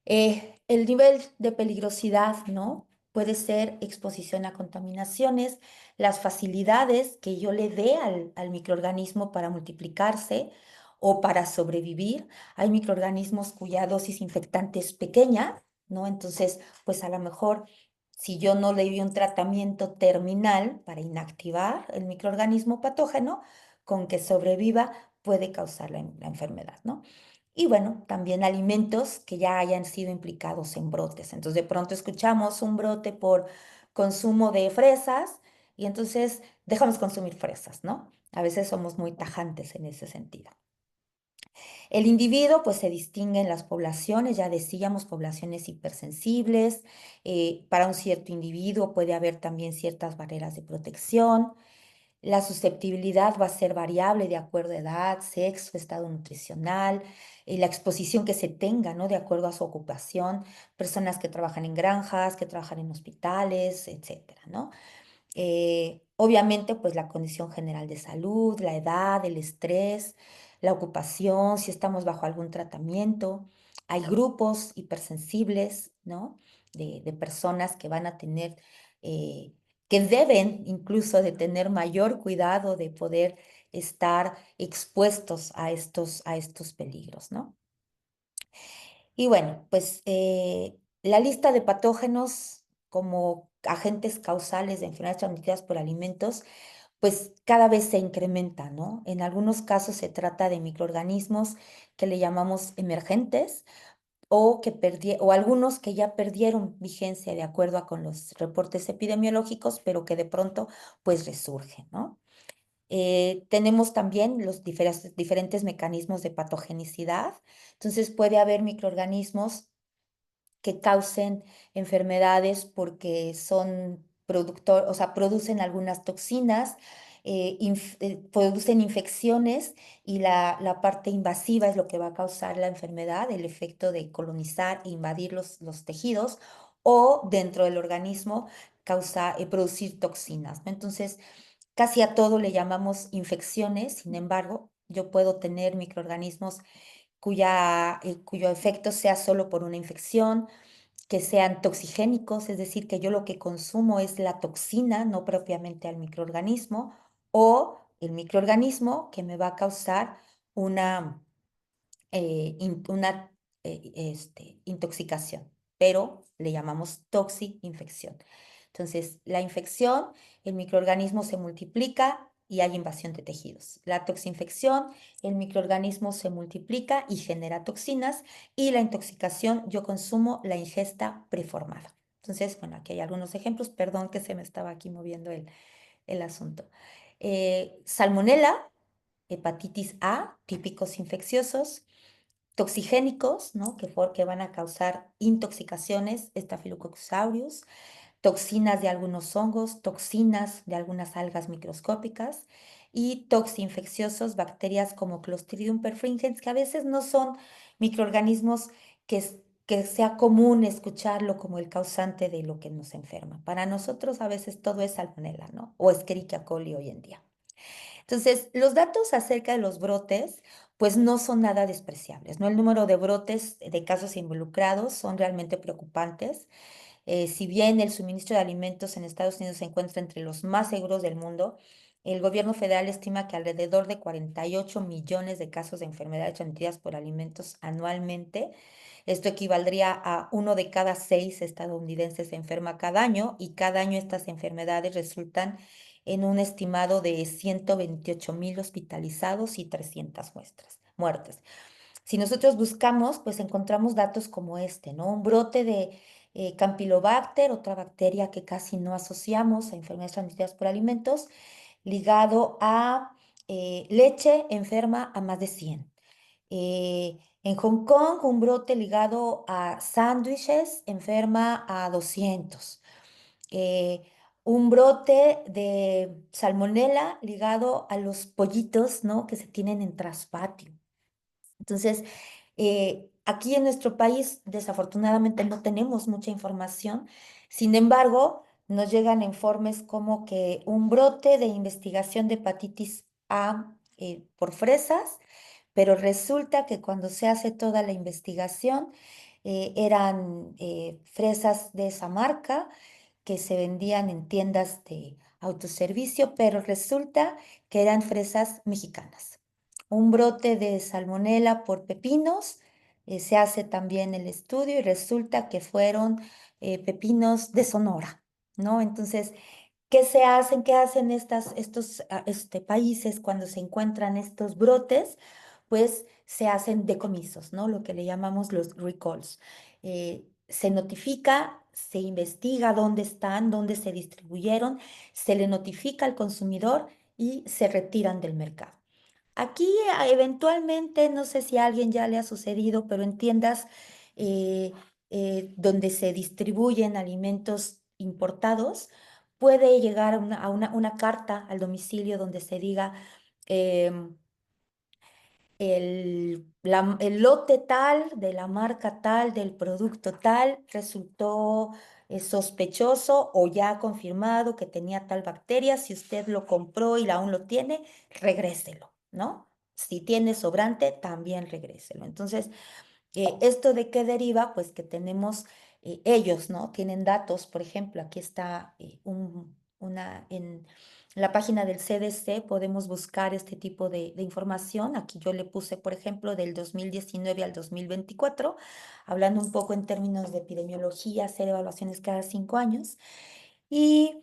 El nivel de peligrosidad, ¿no? Puede ser exposición a contaminaciones, las facilidades que yo le dé al microorganismo para multiplicarse o para sobrevivir. Hay microorganismos cuya dosis infectante es pequeña, ¿no? Entonces, pues a lo mejor si yo no le doy un tratamiento terminal para inactivar el microorganismo patógeno, con que sobreviva puede causar la enfermedad, ¿no? Y bueno, también alimentos que ya hayan sido implicados en brotes. Entonces, de pronto escuchamos un brote por consumo de fresas y entonces dejamos consumir fresas, ¿no? A veces somos muy tajantes en ese sentido. El individuo, pues se distingue en las poblaciones, ya decíamos, poblaciones hipersensibles. Para un cierto individuo puede haber también ciertas barreras de protección. La susceptibilidad va a ser variable de acuerdo a edad, sexo, estado nutricional, la exposición que se tenga, ¿no? De acuerdo a su ocupación, personas que trabajan en granjas, que trabajan en hospitales, etcétera, ¿no? Obviamente, pues la condición general de salud, la edad, el estrés, la ocupación, si estamos bajo algún tratamiento. Hay grupos hipersensibles, ¿no? De personas que van a tener, que deben incluso de tener mayor cuidado de poder estar expuestos a estos peligros, ¿no? Y bueno, pues la lista de patógenos como agentes causales de enfermedades transmitidas por alimentos, pues cada vez se incrementa, ¿no? En algunos casos se trata de microorganismos que le llamamos emergentes o algunos que ya perdieron vigencia de acuerdo a con los reportes epidemiológicos, pero que de pronto pues resurgen, ¿no? Tenemos también los diferentes mecanismos de patogenicidad. Entonces puede haber microorganismos que causen enfermedades porque son o sea, producen algunas toxinas, producen infecciones y la parte invasiva es lo que va a causar la enfermedad, el efecto de colonizar e invadir los tejidos o dentro del organismo producir toxinas, ¿no? Entonces, casi a todo le llamamos infecciones, sin embargo, yo puedo tener microorganismos cuyo efecto sea solo por una infección, que sean toxigénicos, es decir, que yo lo que consumo es la toxina, no propiamente al microorganismo, o el microorganismo que me va a causar una, una intoxicación, pero le llamamos toxinfección. Entonces, la infección, el microorganismo se multiplica y hay invasión de tejidos. La toxinfección, el microorganismo se multiplica y genera toxinas, y la intoxicación, yo consumo la ingesta preformada. Entonces, bueno, aquí hay algunos ejemplos, perdón que se me estaba aquí moviendo el asunto. Salmonela, hepatitis A, típicos infecciosos, toxigénicos, ¿no? Que van a causar intoxicaciones, Staphylococcus aureus, toxinas de algunos hongos, toxinas de algunas algas microscópicas y toxinfecciosos, bacterias como Clostridium perfringens, que a veces no son microorganismos que sea común escucharlo como el causante de lo que nos enferma. Para nosotros a veces todo es salmonela, ¿no? O Escherichia coli hoy en día. Entonces, los datos acerca de los brotes, pues no son nada despreciables, ¿no? El número de brotes de casos involucrados son realmente preocupantes. Si bien el suministro de alimentos en Estados Unidos se encuentra entre los más seguros del mundo, el gobierno federal estima que alrededor de 48 millones de casos de enfermedades transmitidas por alimentos anualmente. Esto equivaldría a 1 de cada 6 estadounidenses se enferma cada año, y cada año estas enfermedades resultan en un estimado de 128,000 hospitalizados y 300 muertes. muertes. Si nosotros buscamos, pues encontramos datos como este, ¿no? Un brote de Campylobacter, otra bacteria que casi no asociamos a enfermedades transmitidas por alimentos, ligado a leche enferma a más de 100. En Hong Kong, un brote ligado a sándwiches enferma a 200. Eh, un brote de salmonela ligado a los pollitos, ¿no? Que se tienen en traspatio. Entonces, aquí en nuestro país, desafortunadamente, no tenemos mucha información. Sin embargo, nos llegan informes como que un brote de investigación de hepatitis A por fresas, pero resulta que cuando se hace toda la investigación, eran fresas de esa marca que se vendían en tiendas de autoservicio, pero resulta que eran fresas mexicanas. Un brote de salmonela por pepinos, se hace también el estudio y resulta que fueron pepinos de Sonora, ¿no? Entonces, ¿qué se hacen? ¿Qué hacen estos países cuando se encuentran estos brotes? Pues se hacen decomisos, ¿no? Lo que le llamamos los recalls. Se notifica, se investiga dónde están, dónde se distribuyeron, se le notifica al consumidor y se retiran del mercado. Aquí eventualmente, no sé si a alguien ya le ha sucedido, pero en tiendas eh, donde se distribuyen alimentos importados, puede llegar una carta al domicilio donde se diga em, el lote tal, de la marca tal, del producto tal, resultó sospechoso o ya confirmado que tenía tal bacteria. Si usted lo compró y aún lo tiene, regréselo, ¿no? Si tiene sobrante, también regréselo. Entonces, ¿esto de qué deriva? Pues que tenemos, ellos, ¿no? Tienen datos, por ejemplo, aquí está en la página del CDC, podemos buscar este tipo de información. Aquí yo le puse, por ejemplo, del 2019 al 2024, hablando un poco en términos de epidemiología, hacer evaluaciones cada 5 años. Y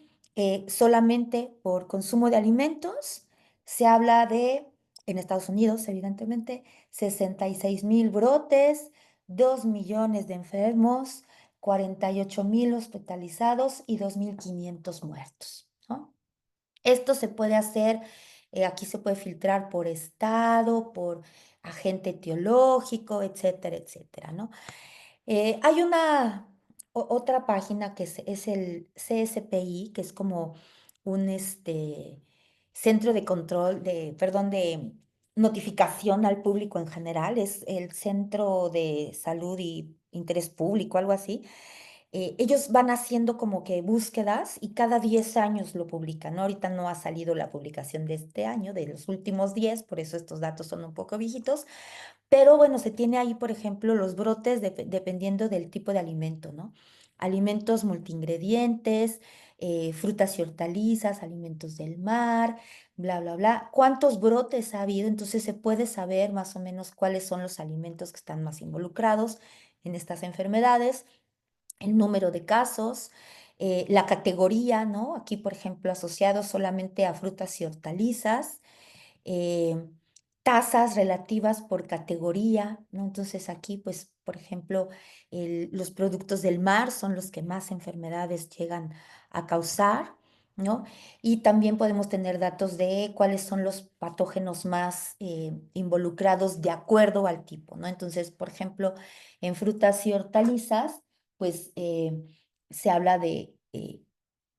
solamente por consumo de alimentos se habla de, en Estados Unidos, evidentemente, 66,000 brotes, 2 millones de enfermos, 48,000 hospitalizados y 2,500 muertos, ¿no? Esto se puede hacer, aquí se puede filtrar por estado, por agente etiológico, etcétera, etcétera, ¿no? Hay otra página que es el CSPI, que es como un centro de control, perdón, de notificación al público en general, es el Centro de Salud y Interés Público, algo así. Ellos van haciendo como que búsquedas y cada 10 años lo publican, ¿no? Ahorita no ha salido la publicación de este año, de los últimos 10, por eso estos datos son un poco viejitos, pero bueno, se tiene ahí, por ejemplo, los brotes dependiendo del tipo de alimento, ¿no? Alimentos multiingredientes, frutas y hortalizas, alimentos del mar, bla, bla, bla. ¿Cuántos brotes ha habido? Entonces se puede saber más o menos cuáles son los alimentos que están más involucrados en estas enfermedades, el número de casos, la categoría, ¿no? Aquí, por ejemplo, asociado solamente a frutas y hortalizas, eh, tasas relativas por categoría, ¿no? Entonces aquí, pues, por ejemplo, los productos del mar son los que más enfermedades llegan a causar, ¿no? Y también podemos tener datos de cuáles son los patógenos más involucrados de acuerdo al tipo, ¿no? Entonces, por ejemplo, en frutas y hortalizas, pues se habla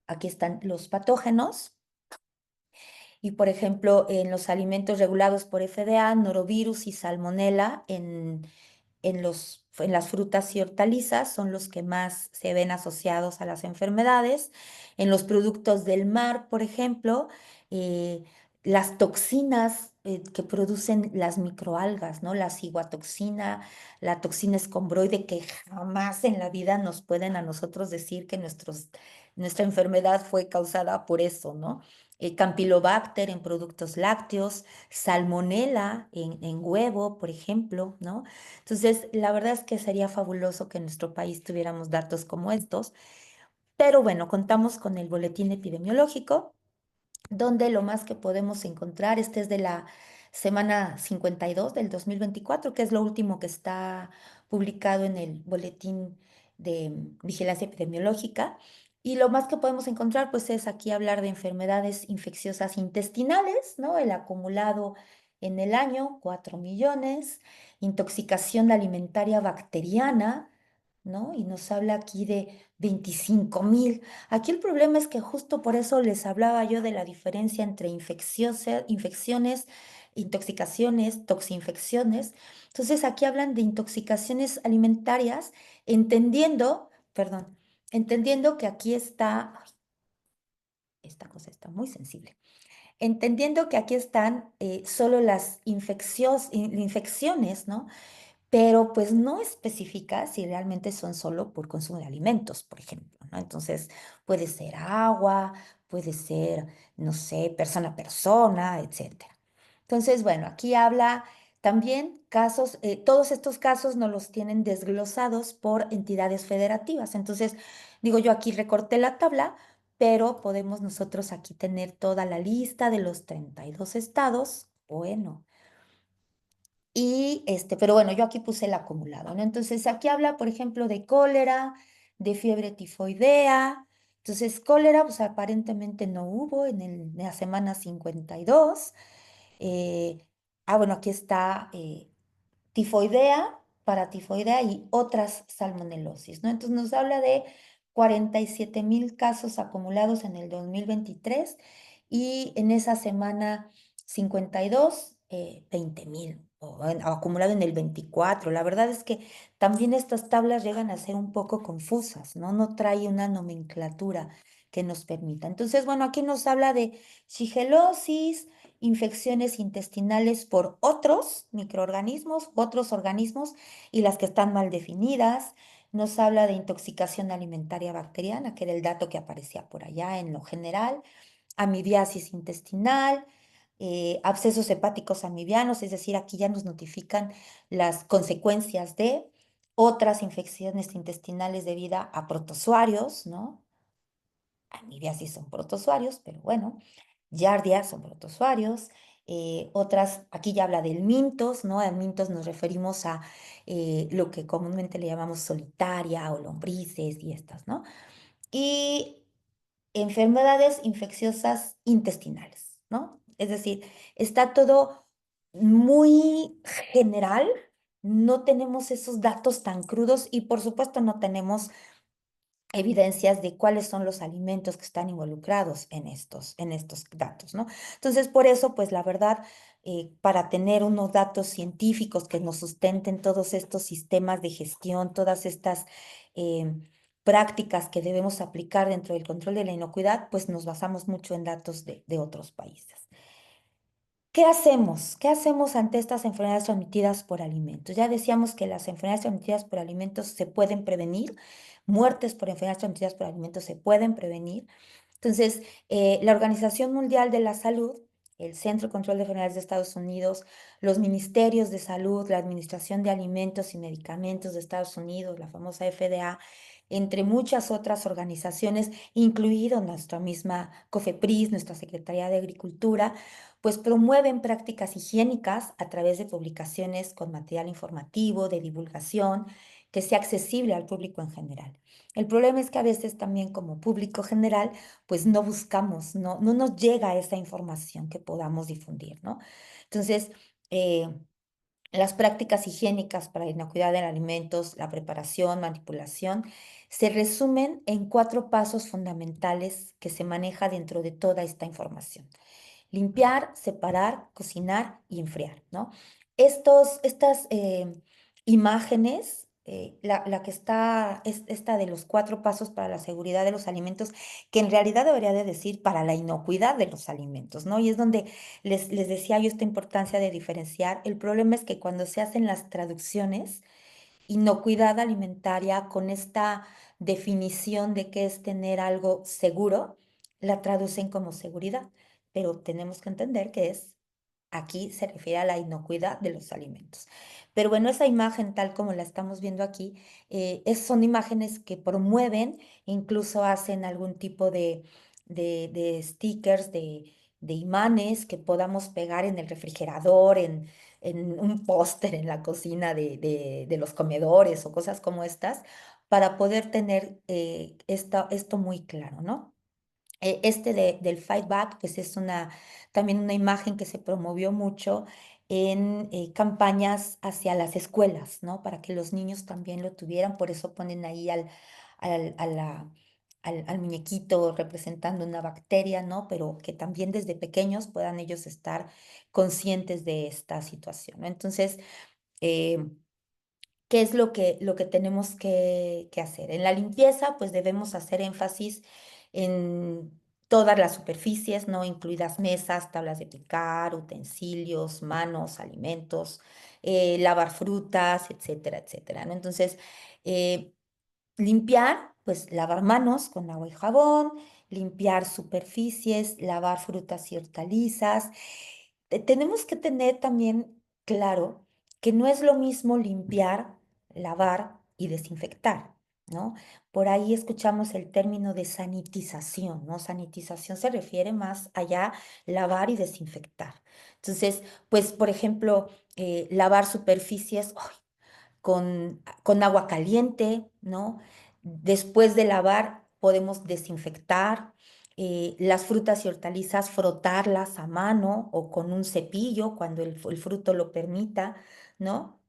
aquí están los patógenos, y, por ejemplo, en los alimentos regulados por FDA, norovirus y salmonela en las frutas y hortalizas son los que más se ven asociados a las enfermedades. En los productos del mar, por ejemplo, eh, las toxinas que producen las microalgas, ¿no? La ciguatoxina, la toxina escombroide, que jamás en la vida nos pueden a nosotros decir que nuestra enfermedad fue causada por eso, ¿no? Campylobacter en productos lácteos, salmonela en huevo, por ejemplo, ¿no? Entonces, la verdad es que sería fabuloso que en nuestro país tuviéramos datos como estos, pero bueno, contamos con el boletín epidemiológico, donde lo más que podemos encontrar, este es semana 52 del 2024, que es lo último que está publicado en el Boletín de Vigilancia Epidemiológica. Y lo más que podemos encontrar, pues es aquí hablar de enfermedades infecciosas intestinales, ¿no? El acumulado en el año, 4 millones, intoxicación alimentaria bacteriana, ¿no? Y nos habla aquí de 25,000. Aquí el problema es que justo por eso les hablaba yo de la diferencia entre infecciones, intoxicaciones, toxinfecciones. Entonces aquí hablan de intoxicaciones alimentarias, entendiendo, perdón, entendiendo que aquí está, ay, esta cosa está muy sensible, entendiendo que aquí están solo las infecciones, ¿no? Pero pues no especifica si realmente son solo por consumo de alimentos, por ejemplo, ¿no? Entonces puede ser agua, puede ser, no sé, persona a persona, etcétera. Entonces, bueno, aquí habla también casos, todos estos casos nos los tienen desglosados por entidades federativas. Entonces, digo yo aquí recorté la tabla, pero podemos nosotros aquí tener toda la lista de los 32 estados. Bueno. Y pero bueno, yo aquí puse el acumulado, ¿no? Entonces aquí habla, por ejemplo, de cólera, de fiebre tifoidea. Entonces, cólera, pues aparentemente no hubo en la semana 52. Eh, bueno, aquí está tifoidea, paratifoidea y otras salmonelosis, ¿no? Entonces nos habla de 47,000 casos acumulados en el 2023 y en esa semana 52, 20,000 o acumulado en el 24. La verdad es que también estas tablas llegan a ser un poco confusas, ¿no? No trae una nomenclatura que nos permita. Entonces, bueno, aquí nos habla de shigelosis, infecciones intestinales por otros microorganismos, otros organismos y las que están mal definidas. Nos habla de intoxicación alimentaria bacteriana, que era el dato que aparecía por allá en lo general, amibiasis intestinal, abscesos hepáticos amibianos, es decir, aquí ya nos notifican las consecuencias de otras infecciones intestinales debido a protozoarios, ¿no? Amibiasis son protozoarios, pero bueno. Giardia son protozoarios. Otras, aquí ya habla del mintos, ¿no? Al mintos nos referimos a lo que comúnmente le llamamos solitaria o lombrices y estas, ¿no? Y enfermedades infecciosas intestinales, ¿no? Es decir, está todo muy general, no tenemos esos datos tan crudos y por supuesto no tenemos evidencias de cuáles son los alimentos que están involucrados en estos datos, ¿no? Entonces, por eso, pues la verdad, para tener unos datos científicos que nos sustenten todos estos sistemas de gestión, todas estas eh, prácticas que debemos aplicar dentro del control de la inocuidad, pues nos basamos mucho en datos de otros países. ¿Qué hacemos? ¿Qué hacemos ante estas enfermedades transmitidas por alimentos? Ya decíamos que las enfermedades transmitidas por alimentos se pueden prevenir, muertes por enfermedades transmitidas por alimentos se pueden prevenir. Entonces, la Organización Mundial de la Salud, el Centro de Control de Enfermedades de Estados Unidos, los ministerios de salud, la Administración de Alimentos y Medicamentos de Estados Unidos, la famosa FDA, entre muchas otras organizaciones, incluido nuestra misma COFEPRIS, nuestra Secretaría de Agricultura, pues promueven prácticas higiénicas a través de publicaciones con material informativo, de divulgación, que sea accesible al público en general. El problema es que a veces también como público general, pues no buscamos, no nos llega esa información que podamos difundir, ¿no? Entonces, las prácticas higiénicas para la inocuidad de alimentos, la preparación, manipulación, se resumen en 4 pasos fundamentales que se maneja dentro de toda esta información. Limpiar, separar, cocinar y enfriar, ¿no? Estas imágenes, la que está, es esta de los 4 pasos para la seguridad de los alimentos, que en realidad debería de decir para la inocuidad de los alimentos, ¿no? Y es donde les decía yo esta importancia de diferenciar. El problema es que cuando se hacen las traducciones, inocuidad alimentaria con esta definición de qué es tener algo seguro, la traducen como seguridad, pero tenemos que entender que aquí se refiere a la inocuidad de los alimentos. Pero bueno, esa imagen tal como la estamos viendo aquí, son imágenes que promueven, incluso hacen algún tipo de stickers, de imanes que podamos pegar en el refrigerador, en un póster en la cocina de los comedores o cosas como estas, para poder tener esto muy claro, ¿no? Del Fight Back, pues es también una imagen que se promovió mucho en campañas hacia las escuelas, ¿no? Para que los niños también lo tuvieran, por eso ponen ahí al, a la- al muñequito representando una bacteria, ¿no? Pero que también desde pequeños puedan ellos estar conscientes de esta situación, ¿no? Entonces, eh, ¿qué es lo que tenemos que hacer? En la limpieza, pues debemos hacer énfasis en todas las superficies, ¿no? Incluidas mesas, tablas de picar, utensilios, manos, alimentos, lavar frutas, etcétera, etcétera, ¿no? Entonces, eh, limpiar, pues lavar manos con agua y jabón, limpiar superficies, lavar frutas y hortalizas. Tenemos que tener también claro que no es lo mismo limpiar, lavar y desinfectar, ¿no? Por ahí escuchamos el término de sanitización, ¿no? Sanitización se refiere más allá lavar y desinfectar. Entonces, pues, por ejemplo, lavar superficies, con agua caliente, ¿no? Después de lavar podemos desinfectar las frutas y hortalizas, frotarlas a mano o con un cepillo cuando el fruto lo permita, ¿no?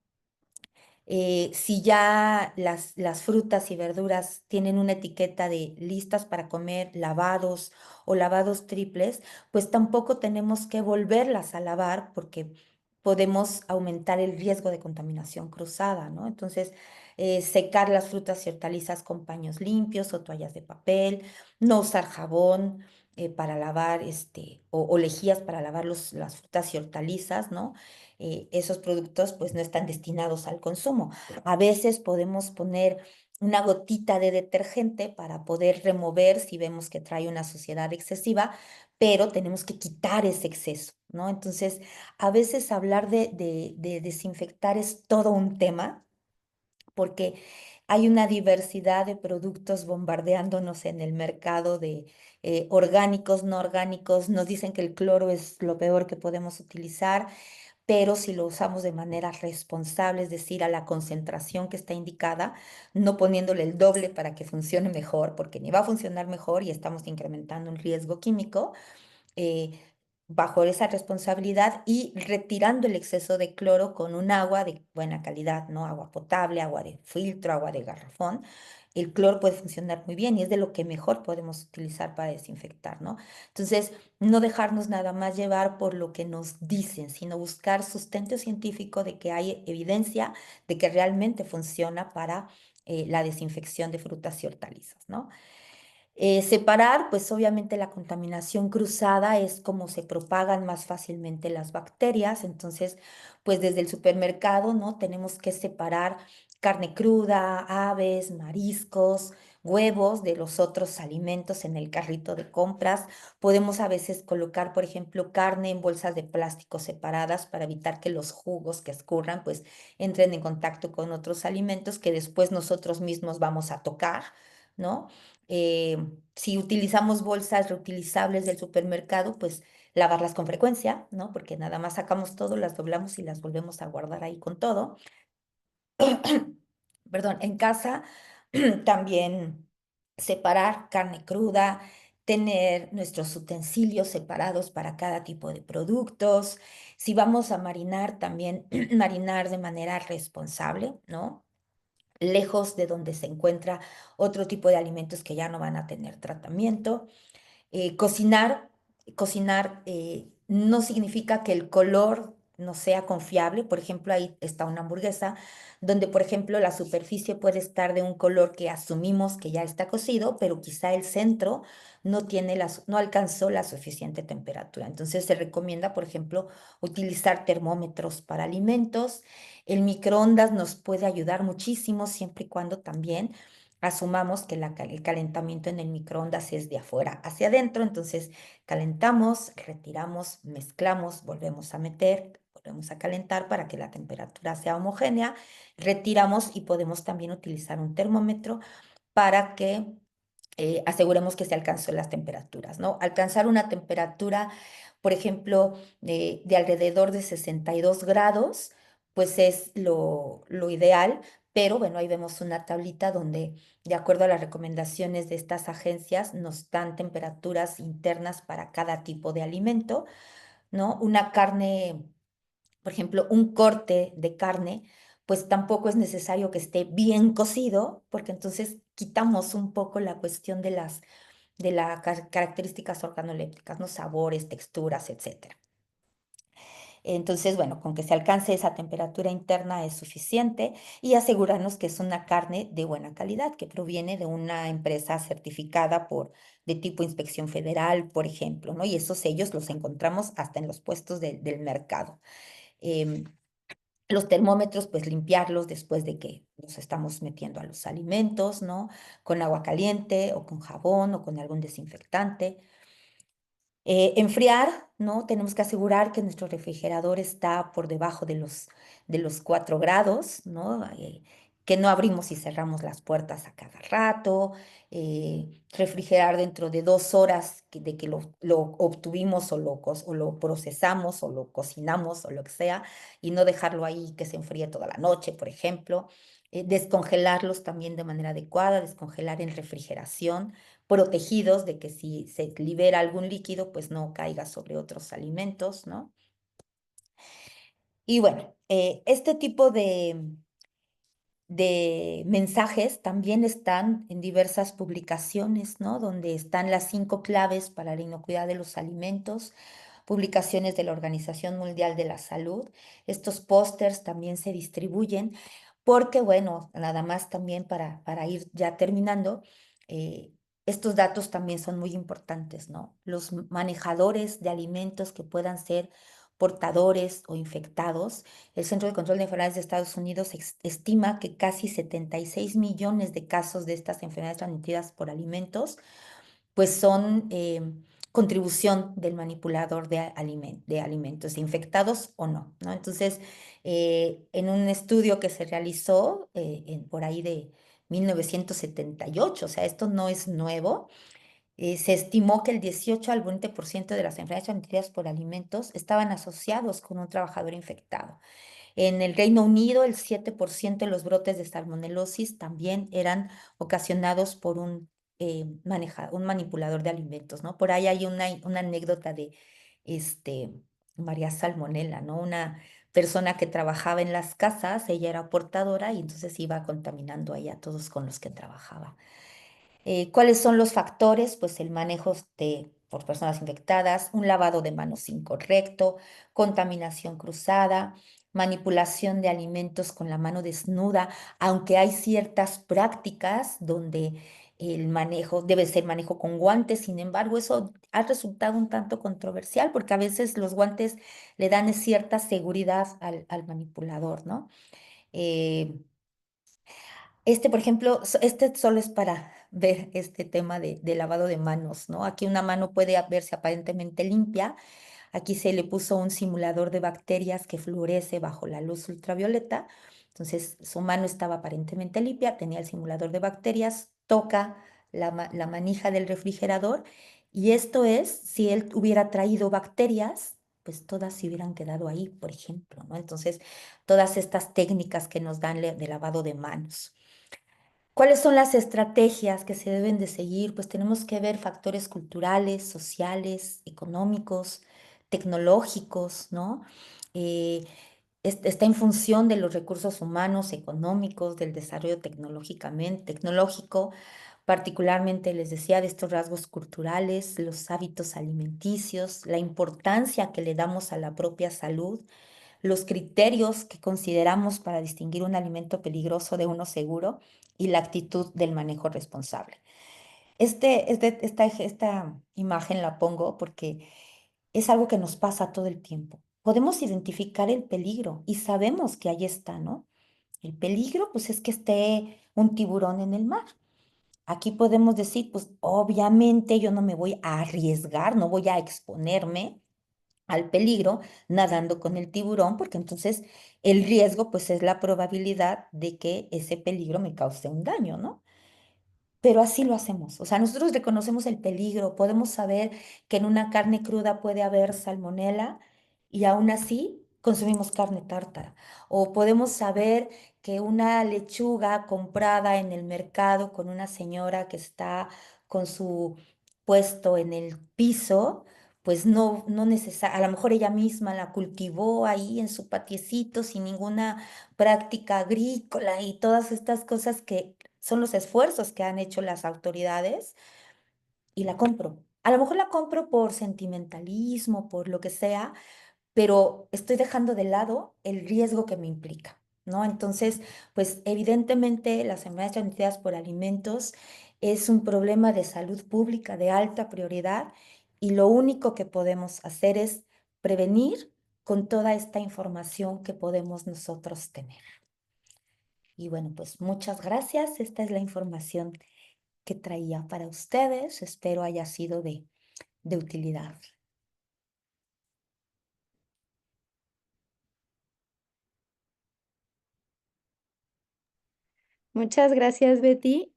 Si ya las frutas y verduras tienen una etiqueta de listas para comer, lavados o lavados triples, pues tampoco tenemos que volverlas a lavar porque podemos aumentar el riesgo de contaminación cruzada, ¿no? Entonces, secar las frutas y hortalizas con paños limpios o toallas de papel, no usar jabón para lavar, o lejías para lavar las frutas y hortalizas, ¿no? Esos productos pues no están destinados al consumo. A veces podemos poner una gotita de detergente para poder remover si vemos que trae una suciedad excesiva, pero tenemos que quitar ese exceso, ¿no? Entonces, a veces hablar de desinfectar es todo un tema porque hay una diversidad de productos bombardeándonos en el mercado de orgánicos, no orgánicos. Nos dicen que el cloro es lo peor que podemos utilizar, pero si lo usamos de manera responsable, es decir, a la concentración que está indicada, no poniéndole el doble para que funcione mejor, porque ni va a funcionar mejor y estamos incrementando un riesgo químico, eh, bajo esa responsabilidad y retirando el exceso de cloro con un agua de buena calidad, ¿no? Agua potable, agua de filtro, agua de garrafón. El cloro puede funcionar muy bien y es de lo que mejor podemos utilizar para desinfectar, ¿no? Entonces, no dejarnos nada más llevar por lo que nos dicen, sino buscar sustento científico de que hay evidencia de que realmente funciona para la desinfección de frutas y hortalizas, ¿no? Separar, pues obviamente la contaminación cruzada es como se propagan más fácilmente las bacterias, entonces, pues desde el supermercado, ¿no? Tenemos que separar carne cruda, aves, mariscos, huevos de los otros alimentos en el carrito de compras. Podemos a veces colocar, por ejemplo, carne en bolsas de plástico separadas para evitar que los jugos que escurran, pues entren en contacto con otros alimentos que después nosotros mismos vamos a tocar, ¿no? Eh, si utilizamos bolsas reutilizables del supermercado, pues lavarlas con frecuencia, ¿no? Porque nada más sacamos todo, las doblamos y las volvemos a guardar ahí con todo. Perdón, en casa también separar carne cruda, tener nuestros utensilios separados para cada tipo de productos. Si vamos a marinar, también marinar de manera responsable, ¿no? Lejos de donde se encuentra otro tipo de alimentos que ya no van a tener tratamiento. Cocinar, cocinar no significa que el color no sea confiable. Por ejemplo, ahí está una hamburguesa donde, por ejemplo, la superficie puede estar de un color que asumimos que ya está cocido, pero quizá el centro no alcanzó la suficiente temperatura. Entonces se recomienda, por ejemplo, utilizar termómetros para alimentos. El microondas nos puede ayudar muchísimo siempre y cuando también asumamos que el calentamiento en el microondas es de afuera hacia adentro, entonces calentamos, retiramos, mezclamos, volvemos a meter, volvemos a calentar para que la temperatura sea homogénea, retiramos y podemos también utilizar un termómetro para que aseguremos que se alcanzó las temperaturas, ¿no? Alcanzar una temperatura, por ejemplo, de alrededor de 62 grados, pues es lo ideal, pero bueno, ahí vemos una tablita donde, de acuerdo a las recomendaciones de estas agencias, nos dan temperaturas internas para cada tipo de alimento, ¿no? Una carne, por ejemplo, un corte de carne, pues tampoco es necesario que esté bien cocido, porque entonces quitamos un poco la cuestión de las características organolépticas, ¿no? Sabores, texturas, etcétera. Entonces, bueno, con que se alcance esa temperatura interna es suficiente y asegurarnos que es una carne de buena calidad, que proviene de una empresa certificada de tipo Inspección Federal, por ejemplo, ¿no? Y esos sellos los encontramos hasta en los puestos del mercado. Em, los termómetros, pues limpiarlos después de que los estamos metiendo a los alimentos, ¿no? Con agua caliente o con jabón o con algún desinfectante. Enfriar, ¿no? Tenemos que asegurar que nuestro refrigerador está por debajo de los 4 grados, ¿no? Que no abrimos y cerramos las puertas a cada rato. Refrigerar dentro de 2 horas de que lo obtuvimos o lo procesamos o lo cocinamos o lo que sea, y no dejarlo ahí que se enfríe toda la noche, por ejemplo. Descongelarlos también de manera adecuada, descongelar en refrigeración protegidos de que si se libera algún líquido, pues no caiga sobre otros alimentos, ¿no? Y bueno, este tipo de mensajes también están en diversas publicaciones, ¿no? Donde están las 5 claves para la inocuidad de los alimentos, publicaciones de la Organización Mundial de la Salud. Estos pósters también se distribuyen porque, bueno, nada más también para ir ya terminando, eh, estos datos también son muy importantes, ¿no? Los manejadores de alimentos que puedan ser portadores o infectados. El Centro de Control de Enfermedades de Estados Unidos estima que casi 76 millones de casos de estas enfermedades transmitidas por alimentos pues son contribución del manipulador de alimentos, infectados o no, ¿no? Entonces, en un estudio que se realizó por ahí de 1978, o sea, esto no es nuevo, se estimó que el 18 al 20% de las enfermedades transmitidas por alimentos estaban asociados con un trabajador infectado. En el Reino Unido, el 7% de los brotes de salmonelosis también eran ocasionados por un manipulador de alimentos, ¿no? Por ahí hay una anécdota de este, María Salmonella, ¿no? Una persona que trabajaba en las casas, ella era portadora y entonces iba contaminando ahí a todos con los que trabajaba. ¿Cuáles son los factores? Pues el manejo por personas infectadas, un lavado de manos incorrecto, contaminación cruzada, manipulación de alimentos con la mano desnuda, aunque hay ciertas prácticas donde el manejo debe ser manejo con guantes, sin embargo, eso ha resultado un tanto controversial porque a veces los guantes le dan cierta seguridad al manipulador, ¿no? Eh, por ejemplo, este solo es para ver este tema de lavado de manos, ¿no? Aquí una mano puede verse aparentemente limpia. Aquí se le puso un simulador de bacterias que fluoresce bajo la luz ultravioleta. Entonces, su mano estaba aparentemente limpia, tenía el simulador de bacterias, toca la manija del refrigerador y esto es, si él hubiera traído bacterias, pues todas se hubieran quedado ahí, por ejemplo, ¿no? Entonces, todas estas técnicas que nos dan de lavado de manos. ¿Cuáles son las estrategias que se deben de seguir? Pues tenemos que ver factores culturales, sociales, económicos, tecnológicos, ¿no? Eh, está en función de los recursos humanos, económicos, del desarrollo tecnológico, particularmente les decía de estos rasgos culturales, los hábitos alimenticios, la importancia que le damos a la propia salud, los criterios que consideramos para distinguir un alimento peligroso de uno seguro y la actitud del manejo responsable. Esta imagen la pongo porque es algo que nos pasa todo el tiempo. Podemos identificar el peligro y sabemos que ahí está, ¿no? El peligro, pues es que esté un tiburón en el mar. Aquí podemos decir, pues obviamente yo no me voy a arriesgar, no voy a exponerme al peligro nadando con el tiburón, porque entonces el riesgo, pues es la probabilidad de que ese peligro me cause un daño, ¿no? pero así lo hacemos. O sea, nosotros reconocemos el peligro, podemos saber que en una carne cruda puede haber salmonela y aún así consumimos carne tártara. O podemos saber que una lechuga comprada en el mercado con una señora que está con su puesto en el piso, pues no a lo mejor ella misma la cultivó ahí en su patiecito sin ninguna práctica agrícola y todas estas cosas que son los esfuerzos que han hecho las autoridades y la compro. A lo mejor la compro por sentimentalismo, por lo que sea, pero estoy dejando de lado el riesgo que me implica, ¿no? Entonces, pues evidentemente las enfermedades transmitidas por alimentos es un problema de salud pública de alta prioridad y lo único que podemos hacer es prevenir con toda esta información que podemos nosotros tener. Y bueno, pues muchas gracias. Esta es la información que traía para ustedes. Espero haya sido de utilidad. Muchas gracias, Betty.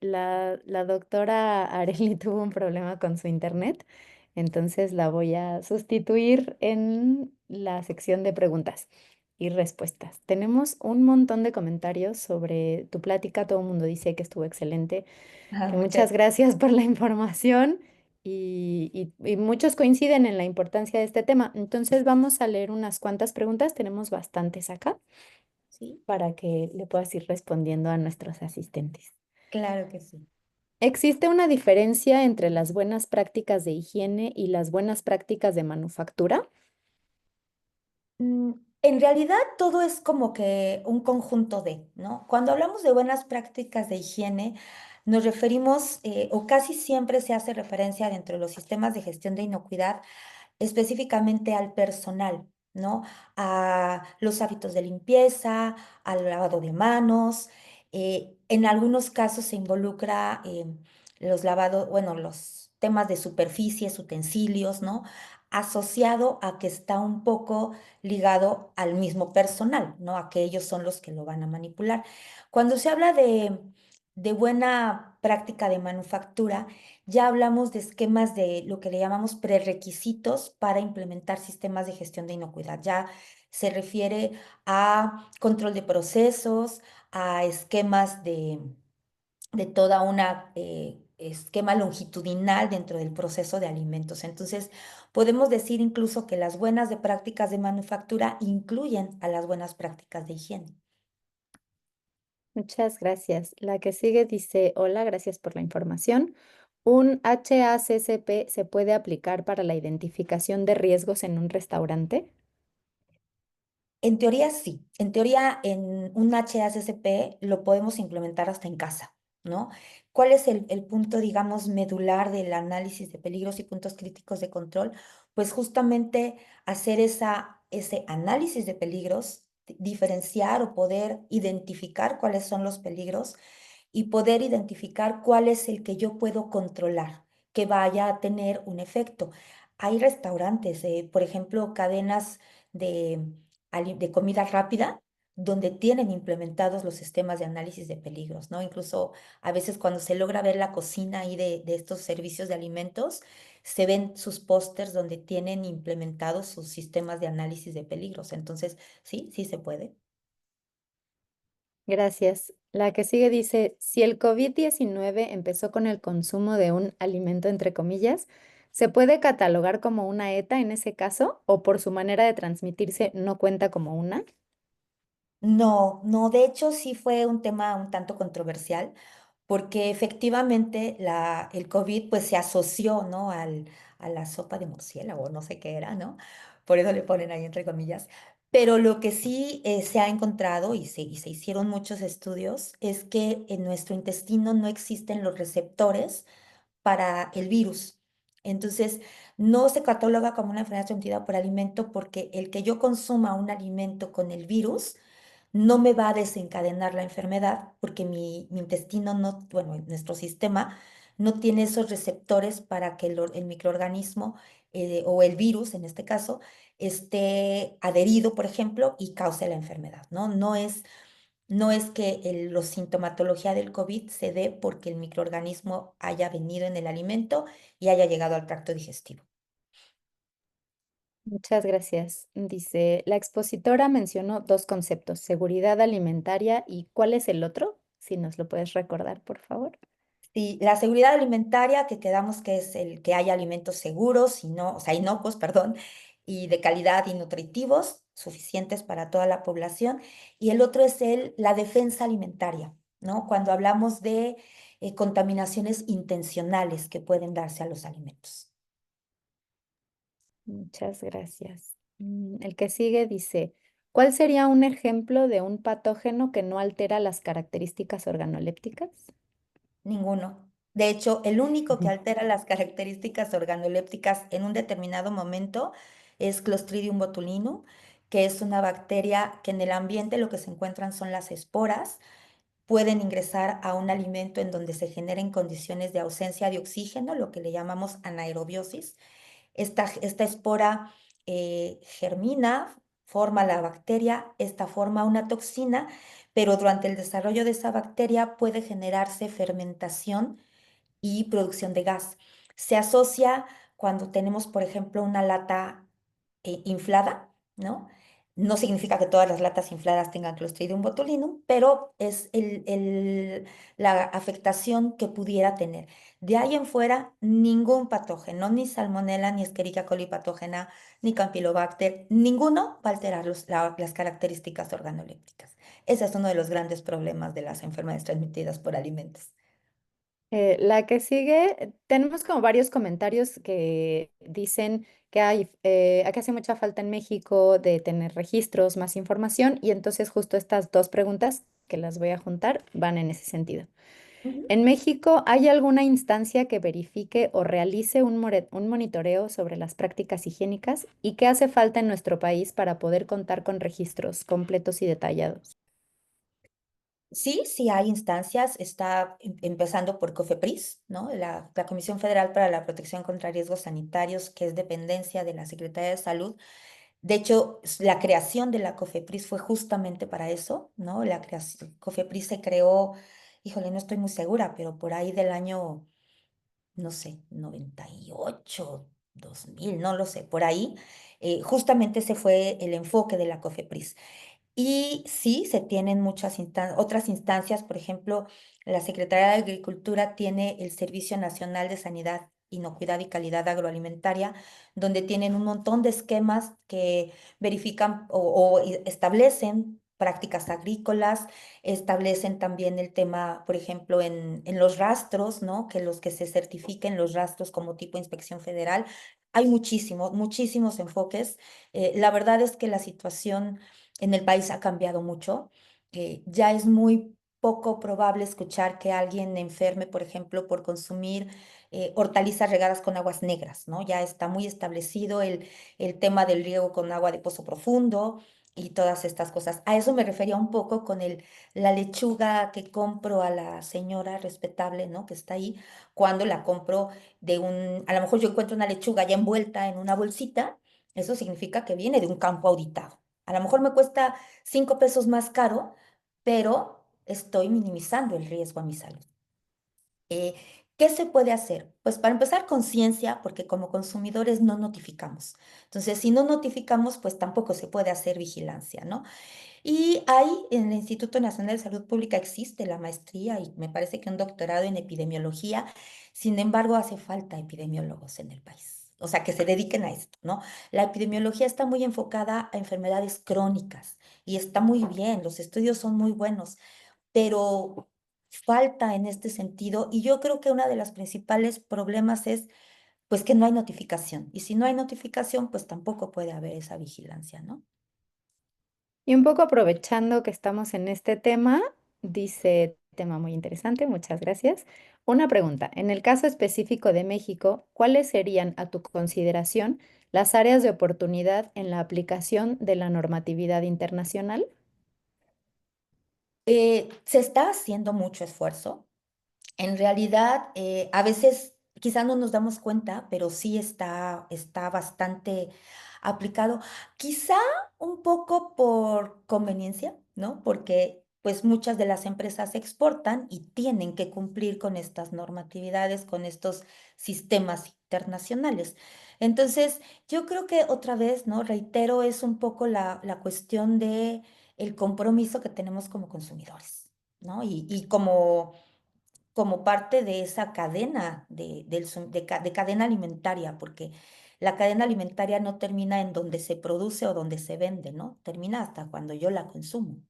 La doctora Areli tuvo un problema con su internet, entonces la voy a sustituir en la sección de preguntas y respuestas. Tenemos un montón de comentarios sobre tu plática. Todo el mundo dice que estuvo excelente, que Muchas muchas gracias por la información y muchos coinciden en la importancia de este tema. Entonces vamos a leer unas cuantas preguntas. Tenemos bastantes acá sí, para que le puedas ir respondiendo a nuestros asistentes. claro que sí. ¿Existe una diferencia entre las buenas prácticas de higiene y las buenas prácticas de manufactura? En realidad todo es como que un conjunto de, ¿no? Cuando hablamos de buenas prácticas de higiene, nos referimos, o casi siempre se hace referencia dentro de los sistemas de gestión de inocuidad específicamente al personal, ¿no? A los hábitos de limpieza, al lavado de manos. En algunos casos se involucra los lavados, bueno, los temas de superficies, utensilios, ¿no? Asociado a que está un poco ligado al mismo personal, ¿no? A que ellos son los que lo van a manipular. Cuando se habla de buena práctica de manufactura, ya hablamos de esquemas de lo que le llamamos prerequisitos para implementar sistemas de gestión de inocuidad. Ya se refiere a control de procesos, a esquemas de toda una esquema longitudinal dentro del proceso de alimentos. Entonces, podemos decir incluso que las buenas de prácticas de manufactura incluyen a las buenas prácticas de higiene. Muchas gracias. La que sigue dice, hola, gracias por la información. ¿Un HACCP se puede aplicar para la identificación de riesgos en un restaurante? En teoría sí, en teoría en un HACCP lo podemos implementar hasta en casa, ¿no? ¿Cuál es el punto, digamos, medular del análisis de peligros y puntos críticos de control? Pues justamente hacer ese análisis de peligros, diferenciar o poder identificar cuáles son los peligros y poder identificar cuál es el que yo puedo controlar, que vaya a tener un efecto. Hay restaurantes, por ejemplo, cadenas de, de comida rápida, donde tienen implementados los sistemas de análisis de peligros, ¿no? Incluso a veces cuando se logra ver la cocina ahí de estos servicios de alimentos, se ven sus pósters donde tienen implementados sus sistemas de análisis de peligros. Entonces, sí, sí se puede. Gracias. La que sigue dice, si el COVID-19 empezó con el consumo de un alimento, entre comillas, ¿se puede catalogar como una ETA en ese caso o por su manera de transmitirse no cuenta como una? No, no, de hecho sí fue un tema un tanto controversial porque efectivamente el COVID pues se asoció, ¿no? A la sopa de murciélago, no sé qué era, ¿no? Por eso le ponen ahí entre comillas. Pero lo que sí se ha encontrado y se hicieron muchos estudios es que en nuestro intestino no existen los receptores para el virus. Entonces, no se cataloga como una enfermedad transmitida por alimento porque el que yo consuma un alimento con el virus no me va a desencadenar la enfermedad porque mi intestino no, bueno, nuestro sistema no tiene esos receptores para que el microorganismo o el virus, en este caso, esté adherido, por ejemplo, y cause la enfermedad, ¿no? No es No es que la sintomatología del COVID se dé porque el microorganismo haya venido en el alimento y haya llegado al tracto digestivo. Muchas gracias. Dice, la expositora mencionó dos conceptos, seguridad alimentaria y ¿cuál es el otro? Si nos lo puedes recordar, por favor. Sí, la seguridad alimentaria, que quedamos que es el que haya alimentos seguros, y no, o sea, inocuos, perdón, y de calidad y nutritivos, suficientes para toda la población. Y el otro es la defensa alimentaria, ¿no? Cuando hablamos de contaminaciones intencionales que pueden darse a los alimentos. Muchas gracias. El que sigue dice, ¿cuál sería un ejemplo de un patógeno que no altera las características organolépticas? Ninguno. De hecho, el único que altera las características organolépticas en un determinado momento es Clostridium botulinum, que es una bacteria que en el ambiente lo que se encuentran son las esporas. Pueden ingresar a un alimento en donde se generen condiciones de ausencia de oxígeno, lo que le llamamos anaerobiosis. Esta espora germina, forma la bacteria, esta forma una toxina, pero durante el desarrollo de esa bacteria puede generarse fermentación y producción de gas. Se asocia cuando tenemos, por ejemplo, una lata inflada, ¿no? No significa que todas las latas infladas tengan Clostridium botulinum, pero es la afectación que pudiera tener. De ahí en fuera, ningún patógeno, ni Salmonella, ni Escherichia coli patógena, ni Campylobacter, ninguno va a alterar las características organolépticas. Ese es uno de los grandes problemas de las enfermedades transmitidas por alimentos. La que sigue, tenemos como varios comentarios que dicen que que hace mucha falta en México de tener registros, más información, y entonces justo estas dos preguntas que las voy a juntar van en ese sentido. Ujú. ¿En México hay alguna instancia que verifique o realice un monitoreo sobre las prácticas higiénicas y qué hace falta en nuestro país para poder contar con registros completos y detallados? Sí, sí hay instancias, está empezando por COFEPRIS, ¿no? La Comisión Federal para la Protección contra Riesgos Sanitarios, que es dependencia de la Secretaría de Salud. De hecho, la creación de la COFEPRIS fue justamente para eso, ¿no? La creación, COFEPRIS se creó, híjole, no estoy muy segura, pero por ahí del año, no sé, 98, 2000, no lo sé, por ahí. Justamente ese fue el enfoque de la COFEPRIS. Y sí, se tienen muchas otras instancias, por ejemplo, la Secretaría de Agricultura tiene el Servicio Nacional de Sanidad, Inocuidad y Calidad Agroalimentaria, donde tienen un montón de esquemas que verifican o establecen prácticas agrícolas, establecen también el tema, por ejemplo, en los rastros, ¿no? Que los que se certifiquen los rastros como tipo inspección federal. Hay muchísimos, muchísimos enfoques. La verdad es que la situación en el país ha cambiado mucho. Ya es muy poco probable escuchar que alguien enferme, por ejemplo, por consumir hortalizas regadas con aguas negras, ¿no? Ya está muy establecido el tema del riego con agua de pozo profundo y todas estas cosas. A eso me refería un poco con la lechuga que compro a la señora respetable, ¿no? Que está ahí, cuando la compro a lo mejor yo encuentro una lechuga ya envuelta en una bolsita, eso significa que viene de un campo auditado. A lo mejor me cuesta 5 pesos más caro, pero estoy minimizando el riesgo a mi salud. Eh, ¿Qué se puede hacer? Pues para empezar, conciencia, porque como consumidores no notificamos. Entonces, si no notificamos, pues tampoco se puede hacer vigilancia, ¿no? Y ahí en el Instituto Nacional de Salud Pública existe la maestría y me parece que un doctorado en epidemiología. Sin embargo, hace falta epidemiólogos en el país, o sea, que se dediquen a esto, ¿no? La epidemiología está muy enfocada a enfermedades crónicas y está muy bien, los estudios son muy buenos, pero falta en este sentido y yo creo que uno de los principales problemas es pues que no hay notificación y si no hay notificación, pues tampoco puede haber esa vigilancia, ¿no? Y un poco aprovechando que estamos en este tema, dice, tema muy interesante, muchas gracias. Una pregunta, en el caso específico de México, ¿cuáles serían, a tu consideración, las áreas de oportunidad en la aplicación de la normatividad internacional? Se está haciendo mucho esfuerzo. En realidad, a veces quizás no nos damos cuenta, pero sí está bastante aplicado. Quizá un poco por conveniencia, ¿no? Porque pues muchas de las empresas exportan y tienen que cumplir con estas normatividades, con estos sistemas internacionales. Entonces, yo creo que otra vez, ¿no? Reitero, es un poco la cuestión de el compromiso que tenemos como consumidores, ¿no? Y como parte de esa cadena de cadena alimentaria, porque la cadena alimentaria no termina en donde se produce o donde se vende, ¿no? Termina hasta cuando yo la consumo.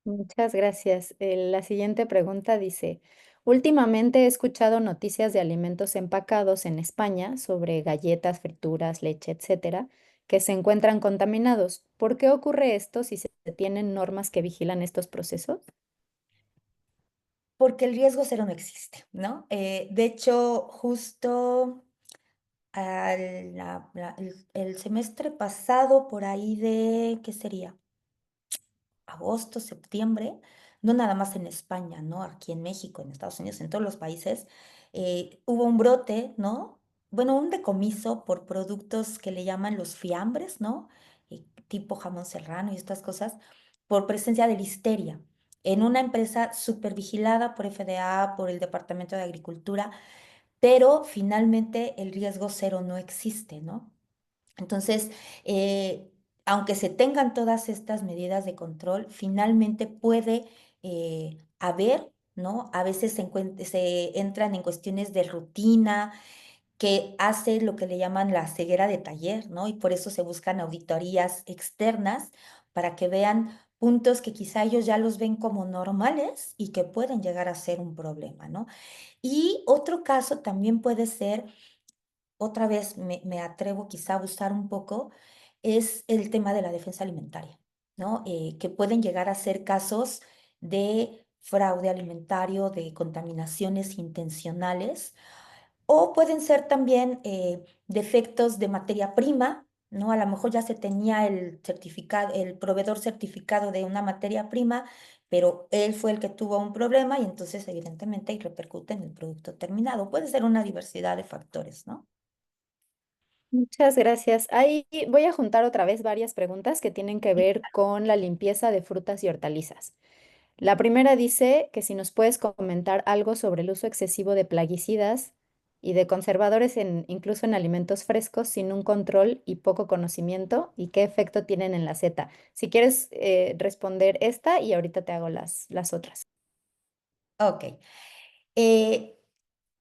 Muchas gracias. La siguiente pregunta dice, últimamente he escuchado noticias de alimentos empacados en España sobre galletas, frituras, leche, etcétera, que se encuentran contaminados. ¿Por qué ocurre esto si se tienen normas que vigilan estos procesos? Porque el riesgo cero no existe, ¿no? De hecho, justo el semestre pasado, por ahí de, ¿qué sería? Agosto, septiembre, no nada más en España, ¿no? Aquí en México, en Estados Unidos, en todos los países, hubo un brote, ¿no? Bueno, un decomiso por productos que le llaman los fiambres, ¿no? Tipo jamón serrano y estas cosas, por presencia de listeria en una empresa súper vigilada por FDA, por el Departamento de Agricultura, pero finalmente el riesgo cero no existe, ¿no? Entonces, aunque se tengan todas estas medidas de control, finalmente puede haber, ¿no? A veces se entran en cuestiones de rutina que hace lo que le llaman la ceguera de taller, ¿no? Y por eso se buscan auditorías externas para que vean puntos que quizá ellos ya los ven como normales y que pueden llegar a ser un problema, ¿no? Y otro caso también puede ser, otra vez me atrevo quizá a abusar un poco, es el tema de la defensa alimentaria, ¿no? Que pueden llegar a ser casos de fraude alimentario, de contaminaciones intencionales, o pueden ser también defectos de materia prima, ¿no? A lo mejor ya se tenía el certificado, el proveedor certificado de una materia prima, pero él fue el que tuvo un problema y entonces evidentemente ahí repercute en el producto terminado. Puede ser una diversidad de factores, ¿no? Muchas gracias. Ahí voy a juntar otra vez varias preguntas que tienen que ver con la limpieza de frutas y hortalizas. La primera dice que si nos puedes comentar algo sobre el uso excesivo de plaguicidas y de conservadores incluso en alimentos frescos sin un control y poco conocimiento y qué efecto tienen en la seta. Si quieres responder esta y ahorita te hago las otras. Ok. Eh,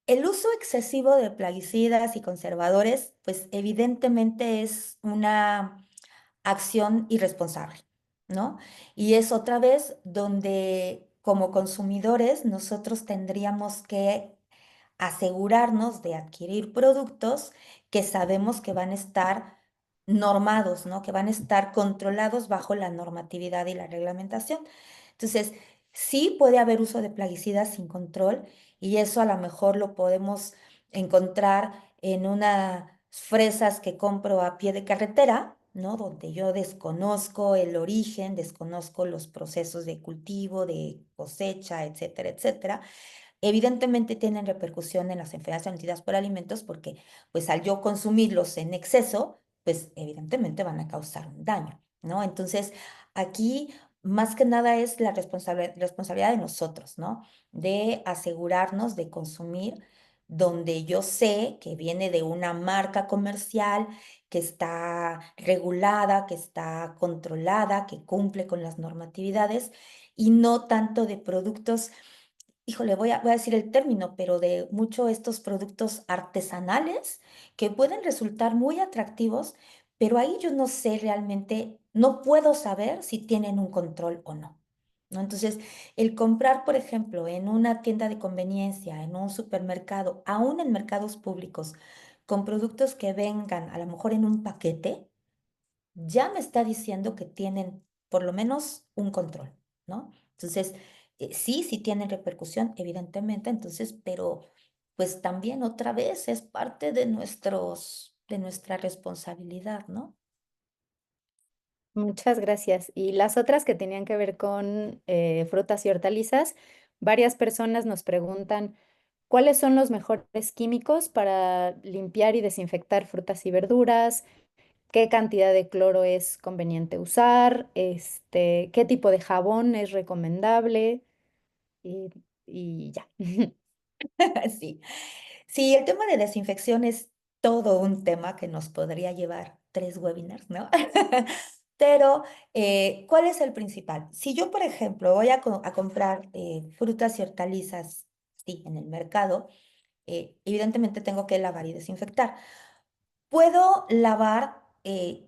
el uso excesivo de plaguicidas y conservadores, pues evidentemente es una acción irresponsable, ¿no? Y es otra vez donde como consumidores nosotros tendríamos que asegurarnos de adquirir productos que sabemos que van a estar normados, ¿no? Que van a estar controlados bajo la normatividad y la reglamentación. Entonces, sí puede haber uso de plaguicidas sin control y eso a lo mejor lo podemos encontrar en unas fresas que compro a pie de carretera, ¿no? Donde yo desconozco el origen, desconozco los procesos de cultivo, de cosecha, etcétera, etcétera. Evidentemente tienen repercusión en las enfermedades transmitidas por alimentos porque, pues, al yo consumirlos en exceso, pues, evidentemente van a causar un daño, ¿no? Entonces, aquí, más que nada, es la responsabilidad de nosotros, ¿no? De asegurarnos de consumir donde yo sé que viene de una marca comercial que está regulada, que está controlada, que cumple con las normatividades y no tanto de productos, híjole, voy a decir el término, pero de mucho estos productos artesanales que pueden resultar muy atractivos, pero ahí yo no sé realmente, no puedo saber si tienen un control o no, ¿no? Entonces, el comprar, por ejemplo, en una tienda de conveniencia, en un supermercado, aún en mercados públicos, con productos que vengan a lo mejor en un paquete, ya me está diciendo que tienen por lo menos un control, ¿no? Entonces, sí, sí tienen repercusión, evidentemente, entonces, pero pues también otra vez es parte de nuestra responsabilidad, ¿no? Muchas gracias. Y las otras que tenían que ver con frutas y hortalizas, varias personas nos preguntan cuáles son los mejores químicos para limpiar y desinfectar frutas y verduras, qué cantidad de cloro es conveniente usar, qué tipo de jabón es recomendable y ya. Sí. Sí, el tema de desinfección es todo un tema que nos podría llevar 3 webinars, ¿no? Pero, ¿cuál es el principal? Si yo, por ejemplo, voy a comprar frutas y hortalizas, sí, en el mercado, evidentemente tengo que lavar y desinfectar. Puedo lavar,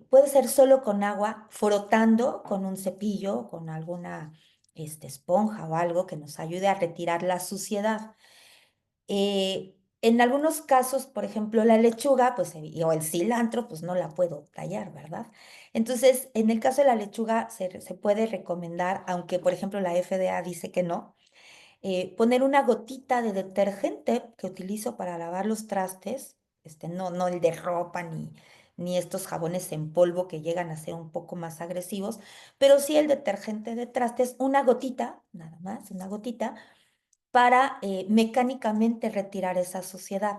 puede ser solo con agua, frotando con un cepillo, con alguna esponja o algo que nos ayude a retirar la suciedad. En algunos casos, por ejemplo, la lechuga, pues, o el cilantro, pues no la puedo tallar, ¿verdad? Entonces, en el caso de la lechuga, se puede recomendar, aunque, por ejemplo, la FDA dice que no, poner una gotita de detergente que utilizo para lavar los trastes, no el de ropa ni estos jabones en polvo que llegan a ser un poco más agresivos, pero sí el detergente de trastes, una gotita, nada más, una gotita para mecánicamente retirar esa suciedad,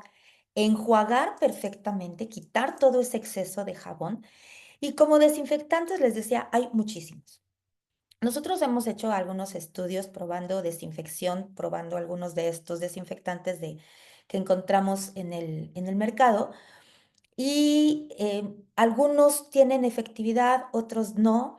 enjuagar perfectamente, quitar todo ese exceso de jabón. Y como desinfectantes, les decía, hay muchísimos. Nosotros hemos hecho algunos estudios probando desinfección, probando algunos de estos desinfectantes que encontramos en el mercado y algunos tienen efectividad, otros no.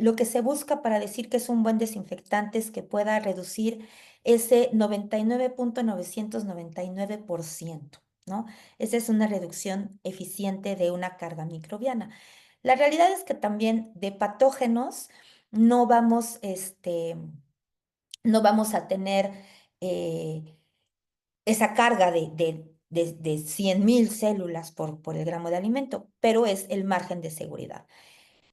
Lo que se busca para decir que es un buen desinfectante es que pueda reducir ese 99.999%, ¿no? Esa es una reducción eficiente de una carga microbiana. La realidad es que también de patógenos no vamos, no vamos a tener esa carga de 100.000 células por el gramo de alimento, pero es el margen de seguridad.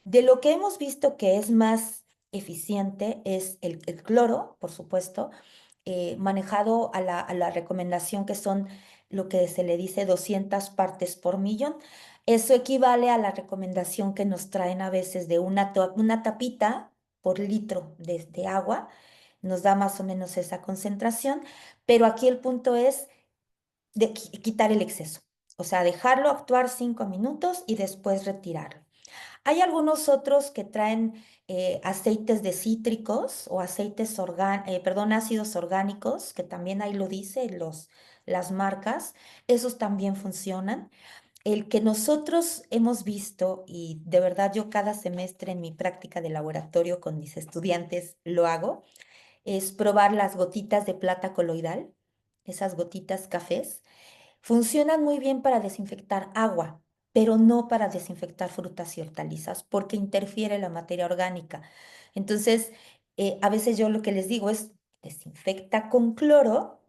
De lo que hemos visto que es más eficiente es el cloro, por supuesto, manejado a la recomendación que son lo que se le dice 200 partes por millón. Eso equivale a la recomendación que nos traen a veces de una tapita por litro de agua. Nos da más o menos esa concentración, pero aquí el punto es de quitar el exceso, o sea, dejarlo actuar 5 minutos y después retirarlo. Hay algunos otros que traen aceites de cítricos o perdón, ácidos orgánicos, que también ahí lo dice las marcas, esos también funcionan. El que nosotros hemos visto, y de verdad yo cada semestre en mi práctica de laboratorio con mis estudiantes lo hago, es probar las gotitas de plata coloidal, esas gotitas cafés. Funcionan muy bien para desinfectar agua, pero no para desinfectar frutas y hortalizas, porque interfiere la materia orgánica. Entonces, a veces yo lo que les digo es, desinfecta con cloro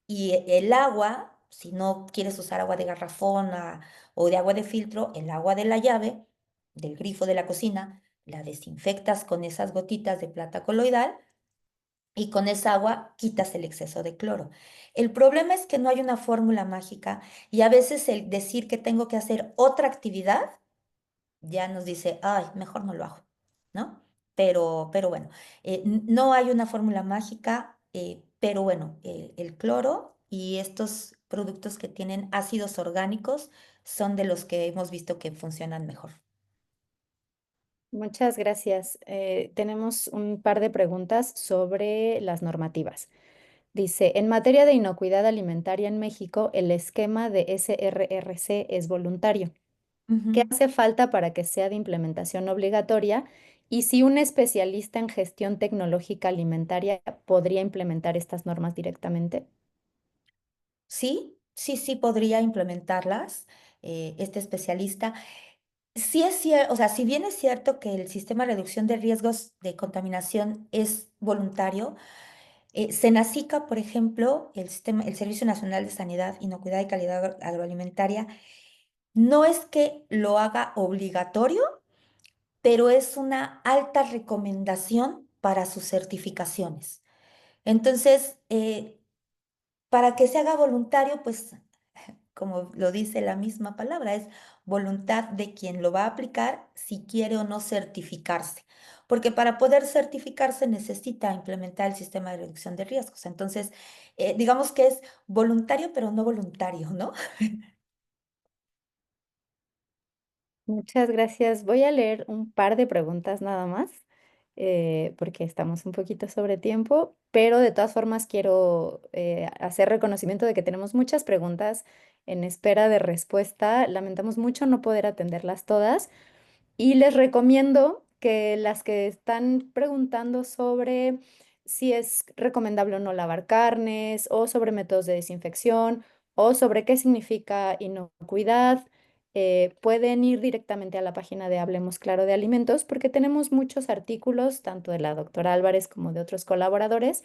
y el agua, si no quieres usar agua de garrafón o de agua de filtro, el agua de la llave, del grifo de la cocina, la desinfectas con esas gotitas de plata coloidal y con esa agua quitas el exceso de cloro. El problema es que no hay una fórmula mágica y a veces el decir que tengo que hacer otra actividad ya nos dice, ay, mejor no lo hago, ¿no? Pero bueno, no hay una fórmula mágica, pero bueno, el cloro y estos productos que tienen ácidos orgánicos son de los que hemos visto que funcionan mejor. Muchas gracias. Tenemos un par de preguntas sobre las normativas. Dice, en materia de inocuidad alimentaria en México, el esquema de SRRC es voluntario. ¿Qué Ujú. hace falta para que sea de implementación obligatoria? Y si un especialista en gestión tecnológica alimentaria podría implementar estas normas directamente. Sí, sí, sí podría implementarlas, este especialista. Sí es cierto, o sea, si bien es cierto que el sistema de reducción de riesgos de contaminación es voluntario, Senacica, por ejemplo, el Servicio Nacional de Sanidad, Inocuidad y Calidad Agroalimentaria, no es que lo haga obligatorio, pero es una alta recomendación para sus certificaciones. Entonces, para que se haga voluntario, pues como lo dice la misma palabra, es voluntad de quien lo va a aplicar si quiere o no certificarse. Porque para poder certificarse necesita implementar el sistema de reducción de riesgos. Entonces, digamos que es voluntario, pero no voluntario, ¿no? Muchas gracias. Voy a leer un par de preguntas nada más, porque estamos un poquito sobre tiempo, pero de todas formas quiero hacer reconocimiento de que tenemos muchas preguntas en espera de respuesta. Lamentamos mucho no poder atenderlas todas. Y les recomiendo que las que están preguntando sobre si es recomendable o no lavar carnes, o sobre métodos de desinfección, o sobre qué significa inocuidad, pueden ir directamente a la página de Hablemos Claro de Alimentos, porque tenemos muchos artículos, tanto de la doctora Álvarez como de otros colaboradores,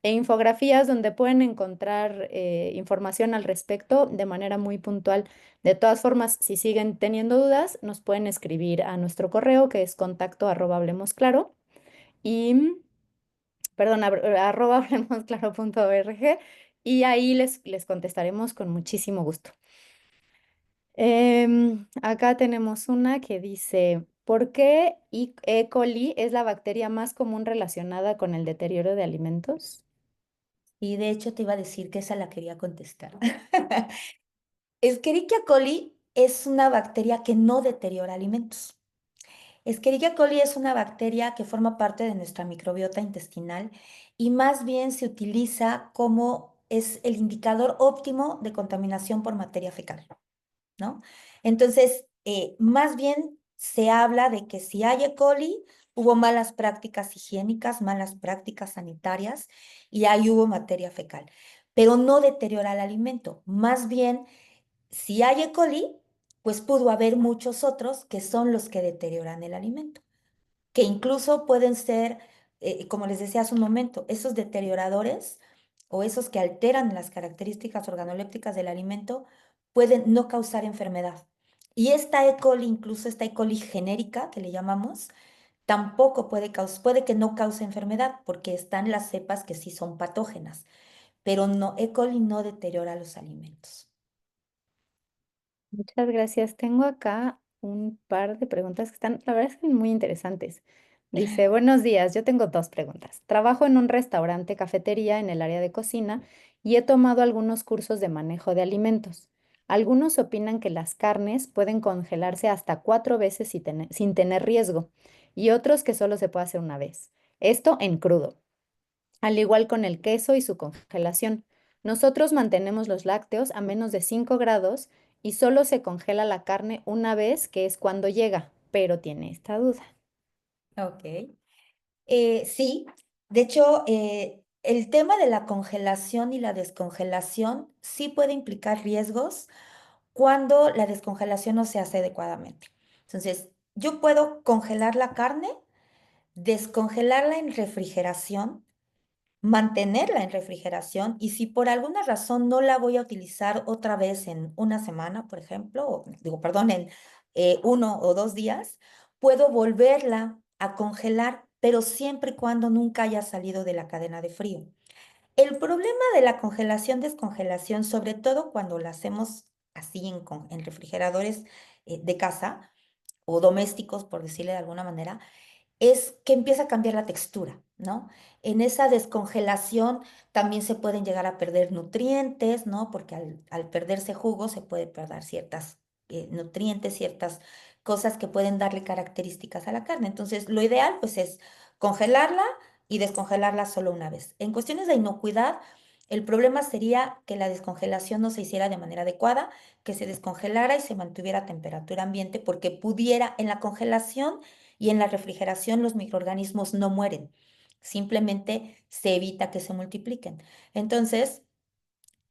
e infografías donde pueden encontrar información al respecto de manera muy puntual. De todas formas, si siguen teniendo dudas, nos pueden escribir a nuestro correo, que es contacto@hablemosclaro y, perdón, @hablemosclaro.org, y ahí les contestaremos con muchísimo gusto. Acá tenemos una que dice, ¿por qué E. coli es la bacteria más común relacionada con el deterioro de alimentos? Y de hecho te iba a decir que esa la quería contestar. Escherichia coli es una bacteria que no deteriora alimentos. Escherichia coli es una bacteria que forma parte de nuestra microbiota intestinal y más bien se utiliza como es el indicador óptimo de contaminación por materia fecal, ¿no? Entonces, más bien se habla de que si hay E. coli, hubo malas prácticas higiénicas, malas prácticas sanitarias y ahí hubo materia fecal, pero no deteriora el alimento. Más bien, si hay E. coli, pues pudo haber muchos otros que son los que deterioran el alimento, que incluso pueden ser, como les decía hace un momento, esos deterioradores o esos que alteran las características organolépticas del alimento pueden no causar enfermedad. Y esta E. coli, incluso esta E. coli genérica que le llamamos, tampoco puede que no cause enfermedad porque están las cepas que sí son patógenas, pero no, E. coli no deteriora los alimentos. Muchas gracias. Tengo acá un par de preguntas que están, la verdad es que muy interesantes. Dice, buenos días, yo tengo dos preguntas. Trabajo en un restaurante cafetería en el área de cocina y he tomado algunos cursos de manejo de alimentos. Algunos opinan que las carnes pueden congelarse hasta 4 veces sin tener riesgo y otros que solo se puede hacer una vez. Esto en crudo, al igual con el queso y su congelación. Nosotros mantenemos los lácteos a menos de 5 grados y solo se congela la carne una vez, que es cuando llega, pero tiene esta duda. Ok. Sí, de hecho, el tema de la congelación y la descongelación sí puede implicar riesgos cuando la descongelación no se hace adecuadamente. Entonces, yo puedo congelar la carne, descongelarla en refrigeración, mantenerla en refrigeración y si por alguna razón no la voy a utilizar otra vez en una semana, por ejemplo, o, digo, perdón, en 1 o 2 días, puedo volverla a congelar, pero siempre y cuando nunca haya salido de la cadena de frío. El problema de la congelación-descongelación, sobre todo cuando la hacemos así en refrigeradores de casa o domésticos, por decirle de alguna manera, es que empieza a cambiar la textura, ¿no? En esa descongelación también se pueden llegar a perder nutrientes, ¿no? Porque al perderse jugo se puede perder ciertas nutrientes, ciertas cosas que pueden darle características a la carne. Entonces, lo ideal, pues, es congelarla y descongelarla solo una vez. En cuestiones de inocuidad, el problema sería que la descongelación no se hiciera de manera adecuada, que se descongelara y se mantuviera a temperatura ambiente, porque pudiera en la congelación y en la refrigeración los microorganismos no mueren, simplemente se evita que se multipliquen. Entonces,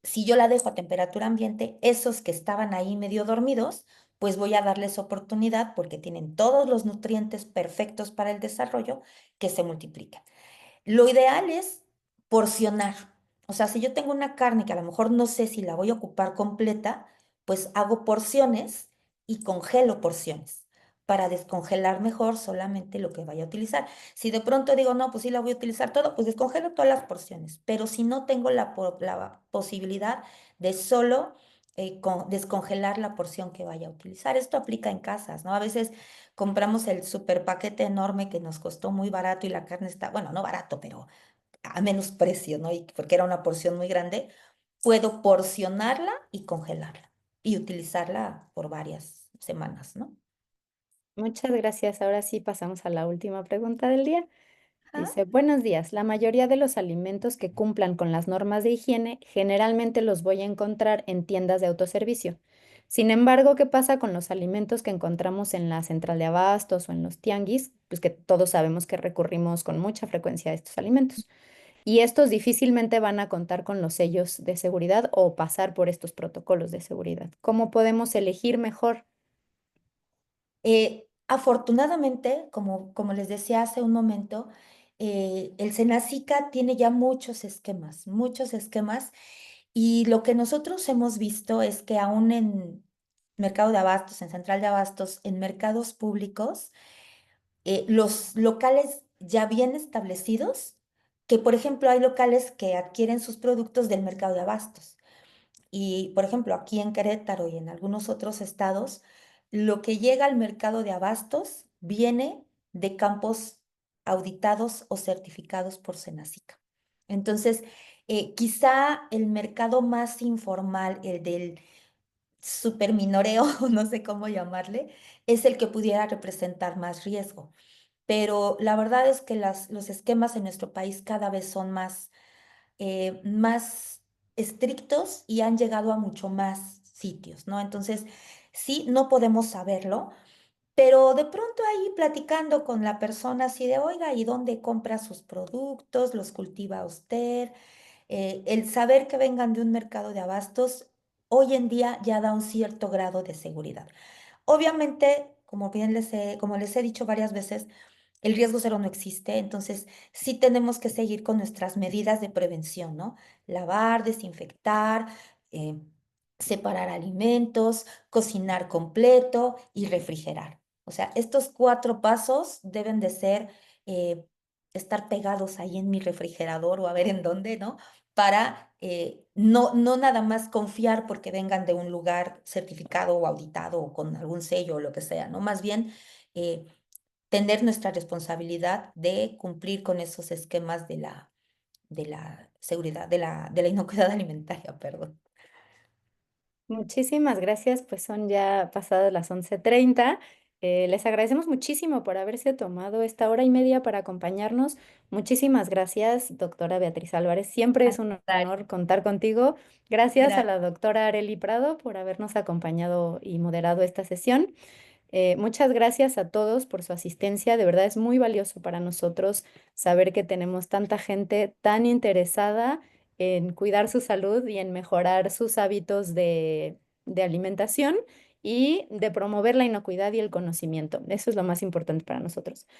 si yo la dejo a temperatura ambiente, esos que estaban ahí medio dormidos, pues voy a darles oportunidad porque tienen todos los nutrientes perfectos para el desarrollo que se multipliquen. Lo ideal es porcionar. O sea, si yo tengo una carne que a lo mejor no sé si la voy a ocupar completa, pues hago porciones y congelo porciones para descongelar mejor solamente lo que vaya a utilizar. Si de pronto digo, no, pues sí la voy a utilizar todo, pues descongelo todas las porciones. Pero si no tengo la posibilidad de solo descongelar la porción que vaya a utilizar. Esto aplica en casas, ¿no? A veces compramos el super paquete enorme que nos costó muy barato y la carne está, bueno, no barato, pero a menos precio, ¿no? Y porque era una porción muy grande, puedo porcionarla y congelarla y utilizarla por varias semanas, ¿no? Muchas gracias. Ahora sí pasamos a la última pregunta del día. Ajá. Dice, buenos días. La mayoría de los alimentos que cumplan con las normas de higiene generalmente los voy a encontrar en tiendas de autoservicio. Sin embargo, ¿qué pasa con los alimentos que encontramos en la central de abastos o en los tianguis? Pues que todos sabemos que recurrimos con mucha frecuencia a estos alimentos. Y estos difícilmente van a contar con los sellos de seguridad o pasar por estos protocolos de seguridad. ¿Cómo podemos elegir mejor? Afortunadamente, como les decía hace un momento, el Senacica tiene ya muchos esquemas, y lo que nosotros hemos visto es que aún en mercado de abastos, en central de abastos, en mercados públicos, los locales ya bien establecidos, que por ejemplo hay locales que adquieren sus productos del mercado de abastos. Y, por ejemplo, aquí en Querétaro y en algunos otros estados, lo que llega al mercado de abastos viene de campos auditados o certificados por Senacica. Entonces, quizá el mercado más informal, el del superminoreo, no sé cómo llamarle, es el que pudiera representar más riesgo. Pero la verdad es que los esquemas en nuestro país cada vez son más estrictos y han llegado a mucho más sitios, ¿no? Entonces, sí, no podemos saberlo, pero de pronto ahí platicando con la persona así de, oiga, ¿y dónde compra sus productos? ¿Los cultiva usted? El saber que vengan de un mercado de abastos hoy en día ya da un cierto grado de seguridad. Obviamente, como les he dicho varias veces, el riesgo cero no existe, entonces sí tenemos que seguir con nuestras medidas de prevención, ¿no? Lavar, desinfectar, eh, separar alimentos, cocinar completo y refrigerar. O sea, estos 4 pasos deben de ser, eh, estar pegados ahí en mi refrigerador o a ver en dónde, ¿no? Para no nada más confiar porque vengan de un lugar certificado o auditado o con algún sello o lo que sea, ¿no? Más bien eh, tener nuestra responsabilidad de cumplir con esos esquemas de la seguridad, de la inocuidad alimentaria, perdón. Muchísimas gracias, pues son ya pasadas las 11:30. Les agradecemos muchísimo por haberse tomado esta hora y media para acompañarnos. Muchísimas gracias, doctora Beatriz Álvarez. Siempre es un Contrario, honor contar contigo. Gracias a gracias. la doctora Areli Prado por habernos acompañado y moderado esta sesión. Muchas gracias a todos por su asistencia. De verdad es muy valioso para nosotros saber que tenemos tanta gente tan interesada en cuidar su salud y en mejorar sus hábitos de alimentación y de promover la inocuidad y el conocimiento. Eso es lo más importante para nosotros.